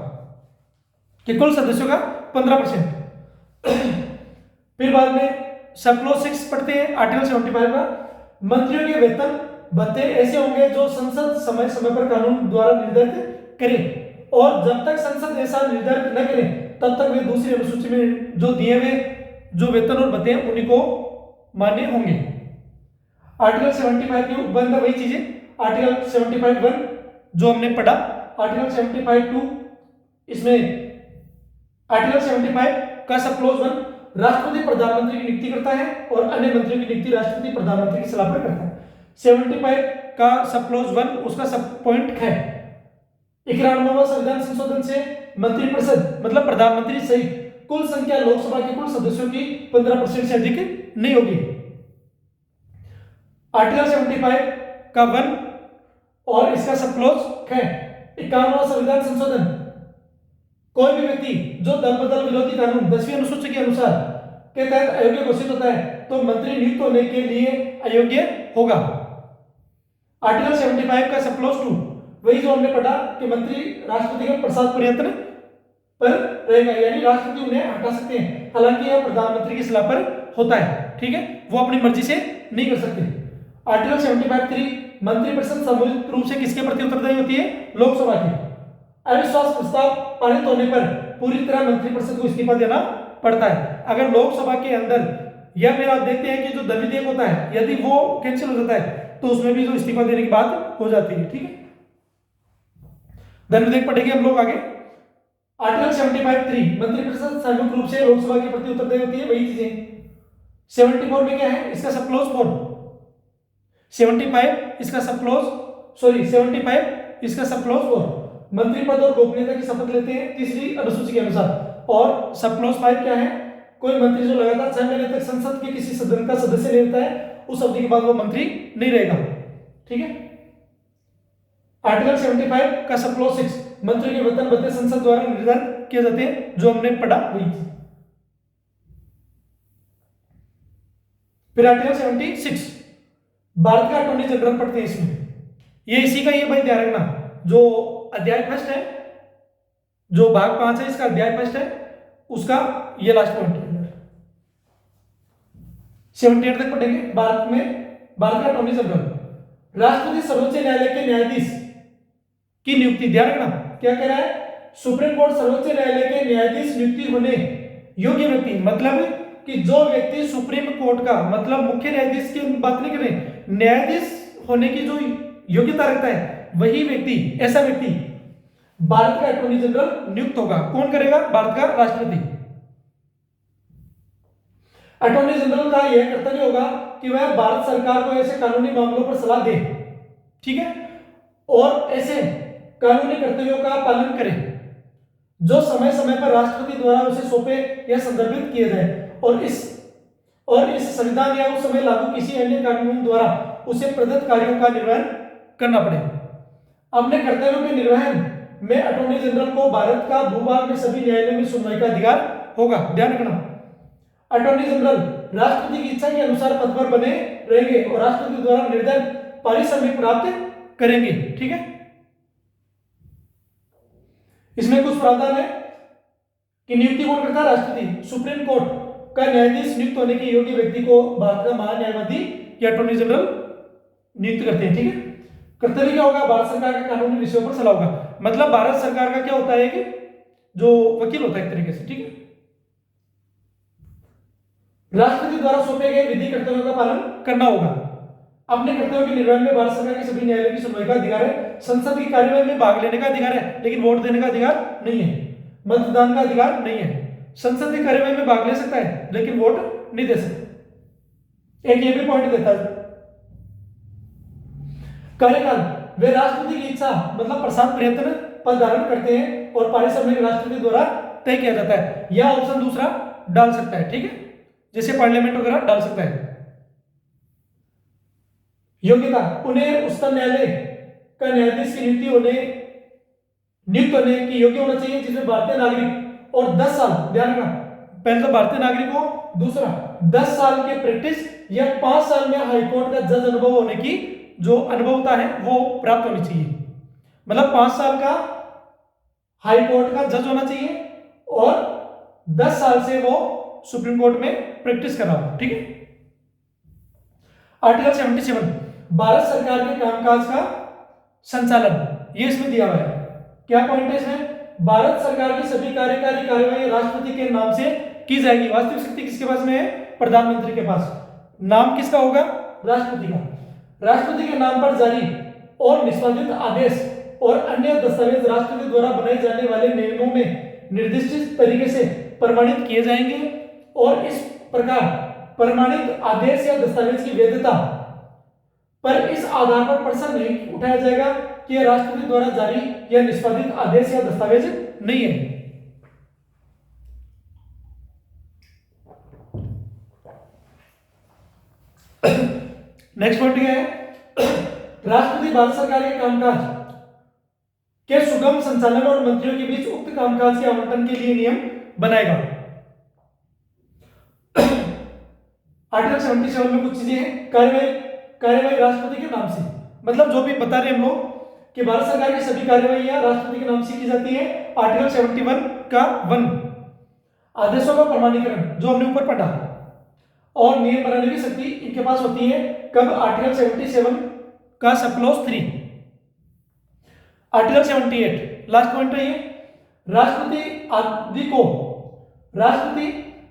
कि कुल सदस्यों का 15%। फिर बाद में सब क्लॉज 6 पढ़ते हैं, आर्टिकल 75 का। मंत्रियों के वेतन भत्ते ऐसे होंगे जो संसद समय समय पर कानून द्वारा निर्धारित करे, और जब तक संसद ऐसा निर्धारित न करे तब तक वे दूसरी अनुसूची में जो दिए हुए जो वेतन और भत्ते हैं उन्हीं को मान्य होंगे। आर्टिकल 75 की उपबंध वही चीजें, आर्टिकल 75(1) जो हमने पढ़ा, आर्टिकल 75(2), इसमें आर्टिकल 75 का सब क्लॉज 1 राष्ट्रपति प्रधानमंत्री की नियुक्ति करता है और अन्य मंत्रियों की नियुक्ति राष्ट्रपति प्रधानमंत्री की सलाह पर करता है। 75 का सब क्लॉज 1 उसका सब पॉइंट है 91वां संविधान संशोधन से मंत्रिपरिषद मतलब प्रधानमंत्री सहित कुल संख्या लोकसभा के कुल सदस्यों की 15% से अधिक नहीं होगी। आर्टिकल 75 का 1 और इसका सब क्लॉज है 51वां संविधान संशोधन, कोई भी व्यक्ति जो दल बदल विरोधी कानून 10वीं अनुसूची के अनुसार के तहत अयोग्य घोषित होता है तो मंत्री नियुक्त होने के लिए अयोग्य होगा। आर्टिकल 75 का सब क्लॉज 2 वही जो हमने पढ़ा कि मंत्री राष्ट्रपति के प्रसाद प्रयत्न पर रहेगा, यानी राष्ट्रपति उन्हें हटा सकते हैं, हालांकि यह प्रधानमंत्री की सलाह पर होता है। ठीक है, वो अपनी मर्जी से नहीं कर सकते। आर्टिकल 75(3) मंत्रिपरिषद सामूहिक रूप से किसके प्रति उत्तरदायी होती है? लोकसभा की। अविश्वास प्रस्ताव पारित होने पर पूरी तरह मंत्रिपरिषद को इस्तीफा देना पड़ता है। अगर लोकसभा के अंदर या फिर आप देखते हैं कि जो दल विधेयक होता है यदि वो कैंसिल हो जाता है तो उसमें भी जो इस्तीफा देने की बात हो जाती है। ठीक है, दल विधेयक पढ़ेंगे हम लोग आगे। आर्टिकल 75(3) मंत्रिपरिषद सामूहिक रूप से लोकसभा के प्रति उत्तरदायी होती है, वही चीजें। 74 में क्या है? इसका सब क्लॉज 4। 75 इसका सब क्लॉज 75 इसका सब क्लॉज 4, मंत्री पद और गोपनीयता की शपथ लेते हैं तीसरी अनुसूची के अनुसार। और सब क्लॉज 5 क्या है, कोई मंत्री जो लगातार 6 महीने तक संसद के किसी सदन का सदस्य नहीं रहता है उस अवधि के बाद वो मंत्री नहीं रहेगा। ठीक है। आर्टिकल 75 का सब क्लॉज 6, मंत्री के वेतन भत्ते संसद द्वारा निर्धारित किए जाते हैं, जो हमने पढ़ा वही। फिर आर्टिकल 76 भारत का अटॉर्नी जनरल पढ़ते हैं इसमें, ये इसी का ये भाई ध्यान रखना, जो अध्याय फर्स्ट है, जो भाग 5 है इसका अध्याय फर्स्ट है, उसका ये लास्ट पॉइंट है। 78 तक पढ़ेंगे। भारत का अटॉर्नी जनरल राष्ट्रपति सर्वोच्च न्यायालय के न्यायाधीश की नियुक्ति, ध्यान रखना क्या कह रहा है, सुप्रीम कोर्ट सर्वोच्च न्यायालय के न्यायाधीश नियुक्ति होने योग्य व्यक्ति, मतलब कि जो व्यक्ति सुप्रीम कोर्ट का, मतलब मुख्य न्यायाधीश की बात नहीं कर रहे, न्यायाधीश होने की जो योग्यता रखता है वही व्यक्ति, ऐसा व्यक्ति भारत का अटॉर्नी जनरल नियुक्त होगा। कौन करेगा, भारत का राष्ट्रपति। अटॉर्नी जनरल का यह कर्तव्य होगा कि वह भारत सरकार को ऐसे कानूनी मामलों पर सलाह दे, ठीक है, और ऐसे कानूनी कर्तव्यों का पालन करे जो समय समय पर राष्ट्रपति द्वारा उसे सौंपे या संदर्भित किए जाए, और इस संविधान या उस समय लागू किसी अन्य कानून द्वारा उसे प्रदत्त कार्यों का निर्वहन करना पड़े। अपने कर्तव्यों के निर्वहन में अटॉर्नी जनरल को भारत का भूभाग में सभी न्यायालयों में सुनवाई का अधिकार होगा। ध्यान रखना, अटॉर्नी जनरल राष्ट्रपति की इच्छा के अनुसार पद पर बने रहेंगे और राष्ट्रपति द्वारा निर्धारित पारिश्रमिक प्राप्त करेंगे। ठीक है। इसमें कुछ प्रावधान है कि नियुक्ति कौन करता है, राष्ट्रपति। सुप्रीम कोर्ट का न्यायाधीश नियुक्त होने के योग्य व्यक्ति को भारत का महान्यायवादी या अटॉर्नी जनरल नियुक्त करते हैं। ठीक है। कर्तव्य क्या होगा, भारत सरकार के कानूनी विषयों पर सलाह होगा, मतलब भारत सरकार का क्या होता है कि जो वकील होता है एक तरीके से। ठीक है। राष्ट्रपति द्वारा सौंपे गए विधि कर्तव्यों का पालन करना होगा। अपने कर्तव्यों के निर्वहन में भारत सरकार के सभी न्यायालयों की सुनवाई का अधिकार है। संसद की कार्यवाही में भाग लेने का अधिकार है, लेकिन वोट देने का अधिकार नहीं है। मतदान का अधिकार नहीं है। संसद की कार्यवाही में भाग ले सकता है, लेकिन वोट नहीं दे सकता। एक ये भी पॉइंट देता है। कार्यकाल, वे राष्ट्रपति की इच्छा मतलब प्रशांत प्रयत्न पद धारण करते हैं और पारिश्रमिक राष्ट्रपति द्वारा तय किया जाता है। यह ऑप्शन दूसरा डाल सकता है। ठीक है, जैसे पार्लियामेंट वगैरह डाल सकता है। योग्यता, उन्हें उच्चतम न्यायालय का न्यायाधीश की नियुक्त होने की योग्य होना चाहिए, जिसमें भारतीय नागरिक और 10 साल, ध्यान रखना, पहले तो भारतीय नागरिक हो, दूसरा 10 साल के प्रैक्टिस या 5 साल में हाईकोर्ट का जज अनुभव होने की जो अनुभवता है वो प्राप्त होनी चाहिए। मतलब 5 साल का हाईकोर्ट का जज होना चाहिए और 10 साल से वो सुप्रीम कोर्ट में प्रैक्टिस कर रहा हो। ठीक है। आर्टिकल 77 भारत सरकार के कामकाज का संचालन, ये इसमें दिया हुआ है। क्या पॉइंट है इसमें, भारत सरकार की सभी कार्यकारी कार्यवाही राष्ट्रपति के नाम से की जाएगी। वास्तविक शक्ति किसके पास में है, प्रधानमंत्री के पास। नाम किसका होगा, राष्ट्रपति का। राष्ट्रपति के नाम पर जारी और निष्पादित आदेश और अन्य दस्तावेज राष्ट्रपति द्वारा बनाए जाने वाले नियमों में निर्दिष्ट तरीके से प्रमाणित किए जाएंगे और इस प्रकार प्रमाणित आदेश या दस्तावेज की वैधता पर इस आधार पर प्रश्न नहीं उठाया जाएगा कि यह राष्ट्रपति द्वारा जारी या निष्पादित आदेश या दस्तावेज नहीं है। नेक्स्ट पॉइंट क्या है, राष्ट्रपति भारत सरकार के कामकाज के सुगम संचालन और मंत्रियों के बीच उक्त कामकाज के आवंटन के लिए नियम बनाएगा। आर्टिकल 77 में कुछ चीजें हैं। कार्यवाही राष्ट्रपति के नाम से, मतलब जो भी बता रहे हम लोग कि भारत सरकार की सभी कार्यवाहियां राष्ट्रपति के नाम से की जाती है। आर्टिकल 71 का 1 आदेशों का प्रमाणीकरण, जो हमने ऊपर पढ़ा, और नियम बनाने की शक्ति इनके पास होती है। कब, आर्टिकल 77 का sub clause 3। Article 78 last point है ये, राष्ट्रपति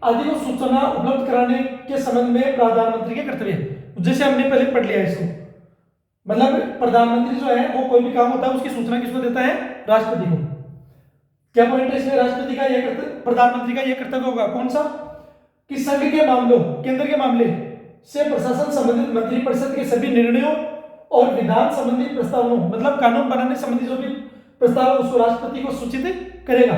आदि को सूचना उपलब्ध कराने के संबंध में प्रधानमंत्री के कर्तव्य, जैसे हमने पहले पढ़ लिया इसको। मतलब प्रधानमंत्री जो है वो कोई भी काम होता है उसकी सूचना किसको देता है, राष्ट्रपति को। क्या पॉइंट है इसमें, राष्ट्रपति का यह कर्तव्य, प्रधानमंत्री का यह कर्तव्य होगा, कौन सा, कि संघ के मामलों, केंद्र के मामले से प्रशासन संबंधित मंत्रिपरिषद के सभी निर्णयों और विधान संबंधी प्रस्तावों, मतलब कानून बनाने संबंधी जो भी प्रस्ताव है उसको राष्ट्रपति को सूचित करेगा।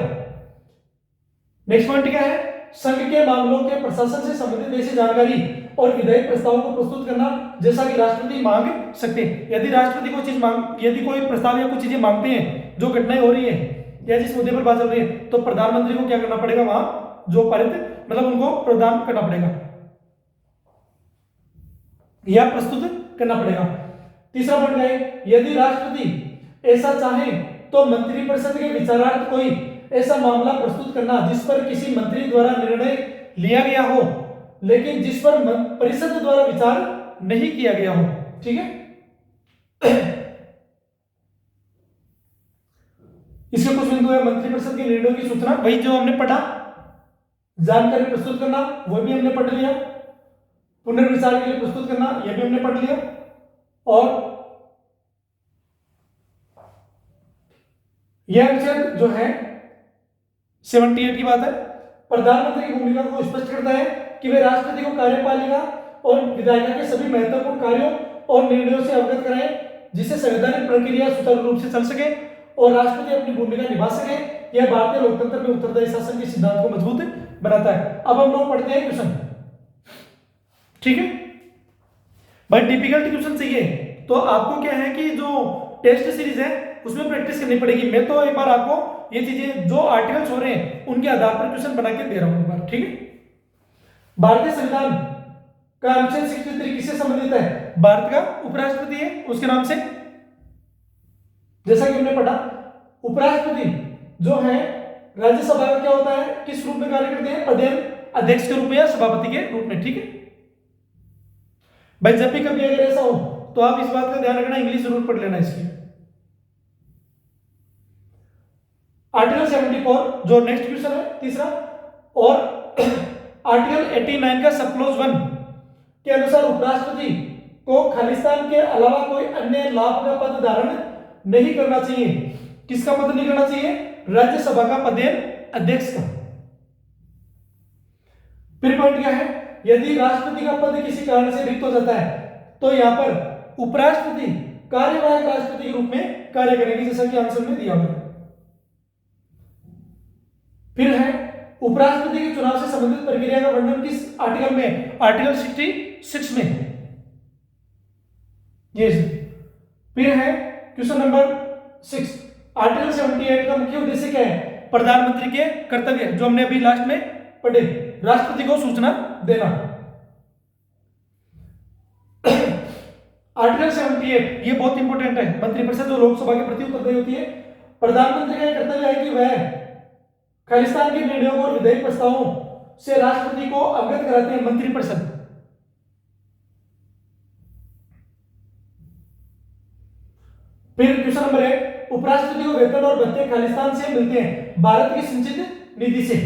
नेक्स्ट पॉइंट क्या है, संघ के मामलों के प्रशासन से संबंधित ऐसी जानकारी और विधायी प्रस्तावों को प्रस्तुत करना जैसा कि राष्ट्रपति मांग सकते हैं। यदि राष्ट्रपति को चीज मांग, यदि कोई प्रस्ताव या कुछ चीजें मांगते हैं, जो घटनाएं हो रही है या जिस मुद्दे पर बात चल रही है, तो प्रधानमंत्री को क्या करना पड़ेगा, वहां जो पारित मतलब उनको प्रदान करना पड़ेगा या प्रस्तुत करना पड़ेगा। तीसरा पॉइंट है, यदि राष्ट्रपति ऐसा चाहे तो मंत्रिपरिषद के विचारार्थ कोई ऐसा मामला प्रस्तुत करना जिस पर किसी मंत्री द्वारा निर्णय लिया गया हो लेकिन जिस पर परिषद द्वारा विचार नहीं किया गया हो। ठीक है, इसके कुछ बिंदु है, मंत्रिपरिषद के निर्णयों की सूचना, वही जो हमने पढ़ा, जानकारी प्रस्तुत करना वो भी हमने पढ़ लिया, पुनर्विचार के लिए प्रस्तुत करना यह भी हमने पढ़ लिया, और यह अनुच्छेद जो है 78 की बात है, प्रधानमंत्री की भूमिका को स्पष्ट करता है कि वे राष्ट्रपति को कार्यपालिका और विधायिका के सभी महत्वपूर्ण कार्यों और निर्णयों से अवगत कराएं जिससे संवैधानिक प्रक्रिया सुचारू रूप से चल सके और राष्ट्रपति अपनी भूमिका निभा सके। यह भारतीय लोकतंत्र में उत्तरदायी शासन के सिद्धांत को मजबूत बनाता है। अब हम लोग पढ़ते हैं क्वेश्चन। ठीक है भाई, डिफिकल्ट क्वेश्चन चाहिए तो आपको क्या है कि जो टेस्ट सीरीज है उसमें प्रैक्टिस करनी पड़ेगी। मैं तो एक बार आपको ये चीजें जो आर्टिकल्स हो रहे हैं उनके आधार पर क्वेश्चन बना के दे रहा हूं एक बार। ठीक है, भारतीय संविधान का अनुच्छेद 63 किससे संबंधित है, भारत का उपराष्ट्रपति है उसके नाम से। जैसा कि हमने पढ़ा, उपराष्ट्रपति जो है राज्यसभा का क्या होता है, किस रूप में कार्य करते हैं, पदेन अध्यक्ष के रूप में या सभापति के रूप में। ठीक है भाई, जब भी कभी अगर ऐसा हो तो आप इस बात का ध्यान रखना, इंग्लिश जरूर पढ़ लेना इसकी। आर्टिकल 74 जो नेक्स्ट क्वेश्चन है तीसरा, और आर्टिकल 89 का सब क्लॉज 1 के अनुसार उपराष्ट्रपति को खालिस्तान के अलावा कोई अन्य लाभ का पद धारण नहीं करना चाहिए। किसका पद नहीं करना चाहिए, राज्यसभा का पदेन अध्यक्ष का। फिर पॉइंट क्या है, यदि राष्ट्रपति का पद किसी कारण से रिक्त हो जाता है तो यहां पर उपराष्ट्रपति कार्यवाहक राष्ट्रपति के रूप में कार्य करेंगे, जैसा कि आंसर में दिया हुआ है। फिर है उपराष्ट्रपति के चुनाव से संबंधित प्रक्रिया का वर्णन किस आर्टिकल में, आर्टिकल 66 में। ये फिर है क्वेश्चन नंबर 6, आर्टिकल 78 का मुख्य उद्देश्य क्या है, प्रधानमंत्री के कर्तव्य जो हमने अभी लास्ट में पढ़े, राष्ट्रपति को सूचना देना। आर्टिकल 78 ये बहुत इंपॉर्टेंट है, मंत्रिपरिषद जो लोकसभा के प्रति उत्तरदायी होती है। प्रधानमंत्री का कर्तव्य है कि वह खालिस्तान के निर्णयों और विधायी प्रस्तावों से राष्ट्रपति को अवगत कराते हैं मंत्रिपरिषद। फिर क्वेश्चन नंबर 1, उपराष्ट्रपति को वेतन और भत्ते खालिस्तान से मिलते हैं भारत की संचित निधि से।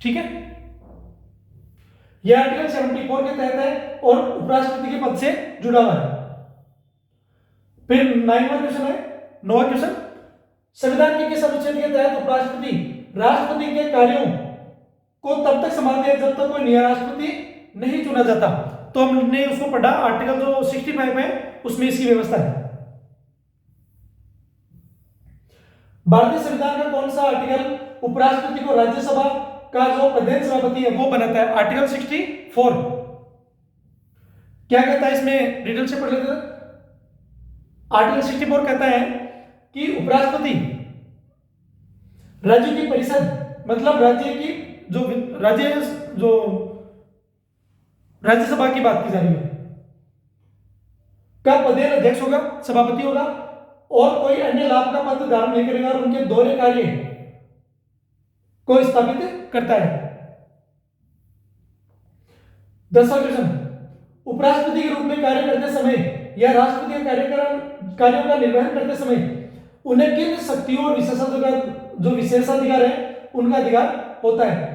ठीक है, यह आर्टिकल 74 के तहत है और उपराष्ट्रपति के पद से जुड़ा हुआ है। फिर 9वां क्वेश्चन है, 9वां क्वेश्चन, संविधान के किस अनुच्छेद के तहत उपराष्ट्रपति राष्ट्रपति के कार्यों को तब तक संभालते हैं जब तक कोई नया राष्ट्रपति नहीं चुना जाता। तो हमने उसको पढ़ा, आर्टिकल जो 65 है उसमें इसकी व्यवस्था है। भारतीय संविधान का कौन सा आर्टिकल उपराष्ट्रपति को राज्यसभा का जो प्रधान सभापति है वो बनाता है, आर्टिकल 64। क्या कहता है इसमें, डिटेल से पढ़ लेते हैं। आर्टिकल 64 कहता है कि उपराष्ट्रपति राज्य की परिषद, मतलब राज्य की जो राज्यसभा की बात की जा रही है, का पदेन अध्यक्ष होगा, सभापति होगा और कोई अन्य लाभ का पद धारण नहीं करेगा और उनके दोहरे कार्य को स्थापित करता है। 10वां क्वेश्चन, उपराष्ट्रपति के रूप में कार्य करते समय या राष्ट्रपति के कार्यों का निर्वहन करते समय उन्हें किन शक्तियों और विशेषाधिकार है उनका अधिकार होता है।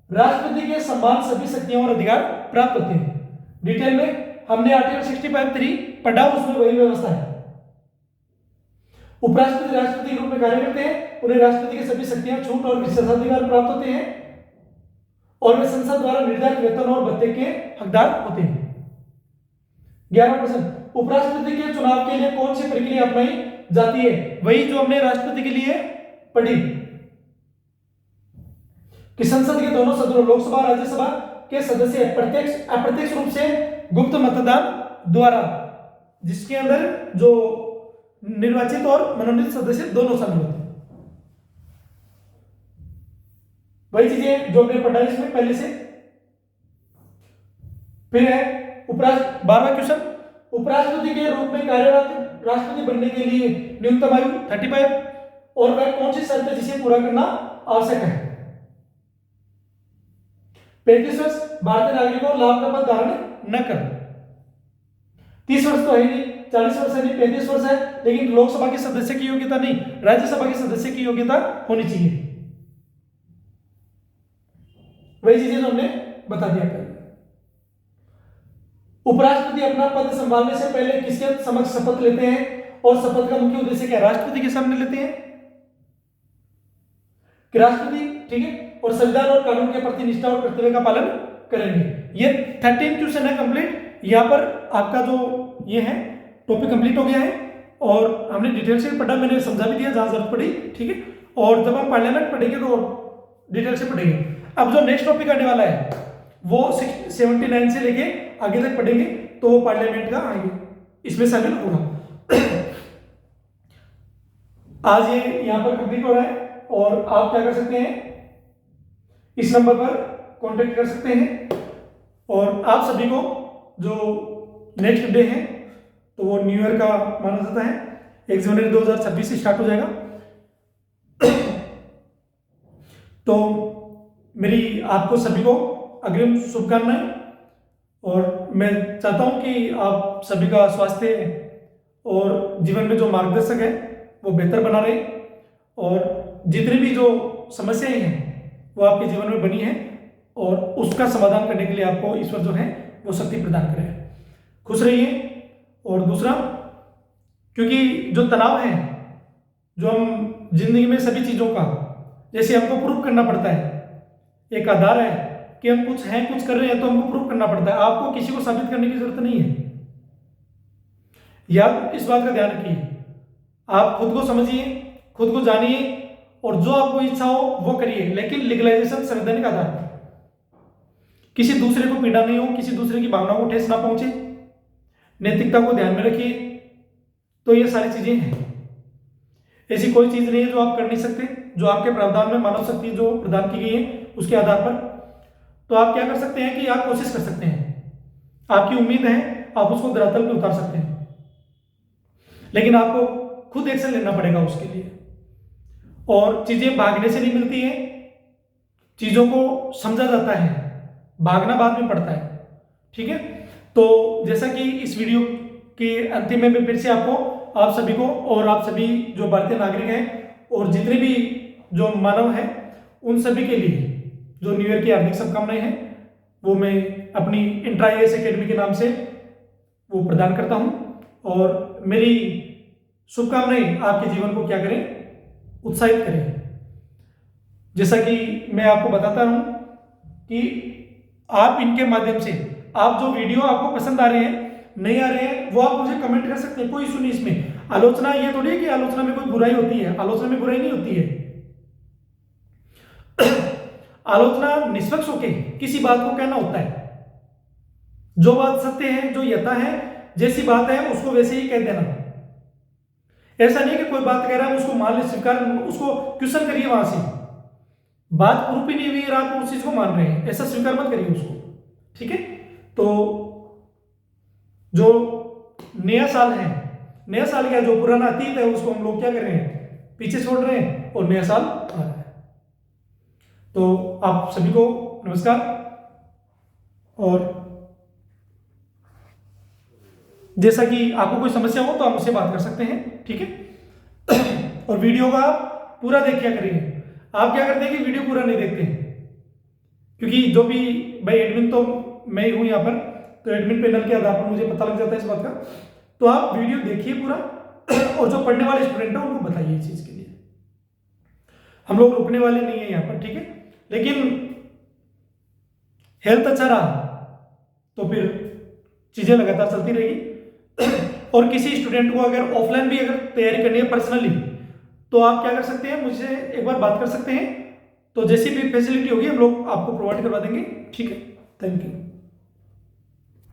राष्ट्रपति के समान सभी शक्तियां और अधिकार प्राप्त होते हैं। डिटेल में हमने आर्टिकल 65(3) पढ़ा, उसमें वही व्यवस्था है। उपराष्ट्रपति राष्ट्रपति के रूप में कार्य करते हैं, उन्हें राष्ट्रपति की सभी शक्तियां, छूट और विशेषाधिकार प्राप्त होते हैं और वे संसद द्वारा निर्धारित वेतन और भत्ते के हकदार होते हैं। 11%। उपराष्ट्रपति के चुनाव के लिए कौन सी प्रक्रिया अपनाई जाती है? वही जो हमने राष्ट्रपति के लिए पढ़ी कि संसद के दोनों सदनों लोकसभा राज्यसभा के सदस्य प्रत्यक्ष अप्रत्यक्ष रूप से गुप्त मतदान द्वारा, जिसके अंदर जो निर्वाचित और मनोनीत सदस्य दोनों शामिल होते हैं। वही चीजें जो हमने पढ़ा इसमें पहले से। फिर है 12वां क्वेश्चन, उपराष्ट्रपति के रूप में कार्यरत राष्ट्रपति बनने के लिए न्यूनतम आयु 35 और वह कौन सी शर्त है जिसे पूरा करना आवश्यक है? 35 वर्ष, भारतीय नागरिकों लाभ का पद धारण न कर। 30 वर्ष तो है नहीं, 40 वर्ष है नहीं, 35 वर्ष है, लेकिन लोकसभा के सदस्य की योग्यता नहीं, राज्यसभा के सदस्य की योग्यता होनी चाहिए। वही चीजें जो हमने बता दिया पहले। उपराष्ट्रपति अपना पद संभालने से पहले किसके समक्ष शपथ लेते हैं और शपथ का मुख्य उद्देश्य क्या है? राष्ट्रपति के सामने लेते हैं कि राष्ट्रपति, ठीक है, और संविधान और कानून के प्रति निष्ठा और कर्तव्य का पालन करेंगे। ये 13 क्वेश्चन है कंप्लीट। यहाँ पर आपका जो ये है टॉपिक कंप्लीट हो गया है और हमने डिटेल से पढ़ा, मैंने समझा भी दिया जहां जरूरत पड़ी, ठीक है। और जब हम पार्लियामेंट पढ़ेंगे तो डिटेल से पढ़ेंगे। अब जो नेक्स्ट टॉपिक आने वाला है वो 79 से लेके आगे तक पढ़ेंगे, तो वो पार्लियामेंट का आएंगे, इसमें शामिल होगा। आज ये यहां पर कंप्लीट हो रहा है और आप क्या कर सकते हैं, इस नंबर पर कांटेक्ट कर सकते हैं। और आप सभी को जो नेक्स्ट डे है तो वो न्यू ईयर का माना जाता है, 1 जनवरी 2026 से स्टार्ट हो जाएगा। तो मेरी आपको सभी को अग्रिम शुभकामनाएं, और मैं चाहता हूं कि आप सभी का स्वास्थ्य और जीवन में जो मार्गदर्शक है वो बेहतर बना रहे, और जितनी भी जो समस्याएं हैं वो आपके जीवन में बनी है और उसका समाधान करने के लिए आपको ईश्वर जो है वो शक्ति प्रदान करे। खुश रहिए। और दूसरा, क्योंकि जो तनाव है, जो हम जिंदगी में सभी चीजों का जैसे हमको प्रूव करना पड़ता है, एक आधार है कि हम कुछ हैं, कुछ कर रहे हैं, तो हमको प्रूव करना पड़ता है। आपको किसी को साबित करने की जरूरत नहीं है। याद इस बात का ध्यान रखिए, आप खुद को समझिए, खुद को जानिए और जो आपको इच्छा हो वो करिए, लेकिन लीगलाइजेशन संवैधानिक आधार पर। किसी दूसरे को पीड़ा नहीं हो, किसी दूसरे की भावनाओं को ठेस ना पहुंचे, नैतिकता को ध्यान में रखिए। तो ये सारी चीजें हैं, ऐसी कोई चीज नहीं है जो आप कर नहीं सकते, जो आपके प्रावधान में मानव शक्ति जो प्रदान की गई है उसके आधार पर। तो आप क्या कर सकते हैं कि आप कोशिश कर सकते हैं, आपकी उम्मीद है, आप उसको धरातल पे उतार सकते हैं, लेकिन आपको खुद एक्शन लेना पड़ेगा उसके लिए। और चीजें भागने से नहीं मिलती हैं, चीजों को समझा जाता है, भागना बाद में पड़ता है, ठीक है। तो जैसा कि इस वीडियो के अंतिम में मैं फिर से आपको, आप सभी को, और आप सभी जो भारतीय नागरिक हैं और जितने भी जो मानव हैं उन सभी के लिए जो न्यू ईयर की हार्दिक शुभकामनाएं हैं वो मैं अपनी इंट्रा IAS एकेडमी के नाम से वो प्रदान करता हूं। और मेरी शुभकामनाएं आपके जीवन को क्या करें, उत्साहित करें। जैसा कि मैं आपको बताता हूं कि आप इनके माध्यम से, आप जो वीडियो आपको पसंद आ रहे हैं, नहीं आ रहे हैं, वो आप मुझे कमेंट कर सकते हैं, कोई इशू नहीं इसमें। आलोचना ये थोड़ी है कि आलोचना में कोई बुराई होती है, आलोचना में बुराई नहीं होती है। आलोचना निष्पक्ष होके किसी बात को कहना होता है, जो बात सत्य है, जो यथा है, जैसी बात है उसको वैसे ही कह देना। ऐसा नहीं कि कोई बात कह रहा है उसको मान ले, स्वीकार, उसको क्वेश्चन करिए, वहां से बात प्रूफ ही नहीं हुई और आप उस चीज को मान रहे हैं, ऐसा स्वीकार मत करिए उसको, ठीक है। तो जो नया साल है, नया साल क्या, जो पुराना अतीत है उसको हम लोग क्या कर रहे हैं, पीछे छोड़ रहे हैं, और नया साल आ रहा है। तो आप सभी को नमस्कार, और जैसा कि आपको कोई समस्या हो तो आप मुझसे बात कर सकते हैं, ठीक है। और वीडियो का पूरा देखिए करिए। आप क्या करते हैं कि वीडियो पूरा नहीं देखते, क्योंकि जो भी भाई एडमिन तो मैं ही हूं यहाँ पर, तो एडमिन पैनल के आधार पर मुझे पता लग जाता है इस बात का। तो आप वीडियो देखिए पूरा, और जो पढ़ने वाले स्टूडेंट हैं उनको बताइए इस चीज के लिए। हम लोग रुकने वाले नहीं है यहाँ पर, ठीक है। लेकिन हेल्थ अच्छा रहा तो फिर चीज़ें लगातार चलती रहेगी। और किसी स्टूडेंट को अगर ऑफलाइन भी अगर तैयारी करनी है पर्सनली, तो आप क्या कर सकते हैं, मुझसे एक बार बात कर सकते हैं। तो जैसी भी फैसिलिटी होगी हम लोग आपको प्रोवाइड करवा देंगे। ठीक है, थैंक यू।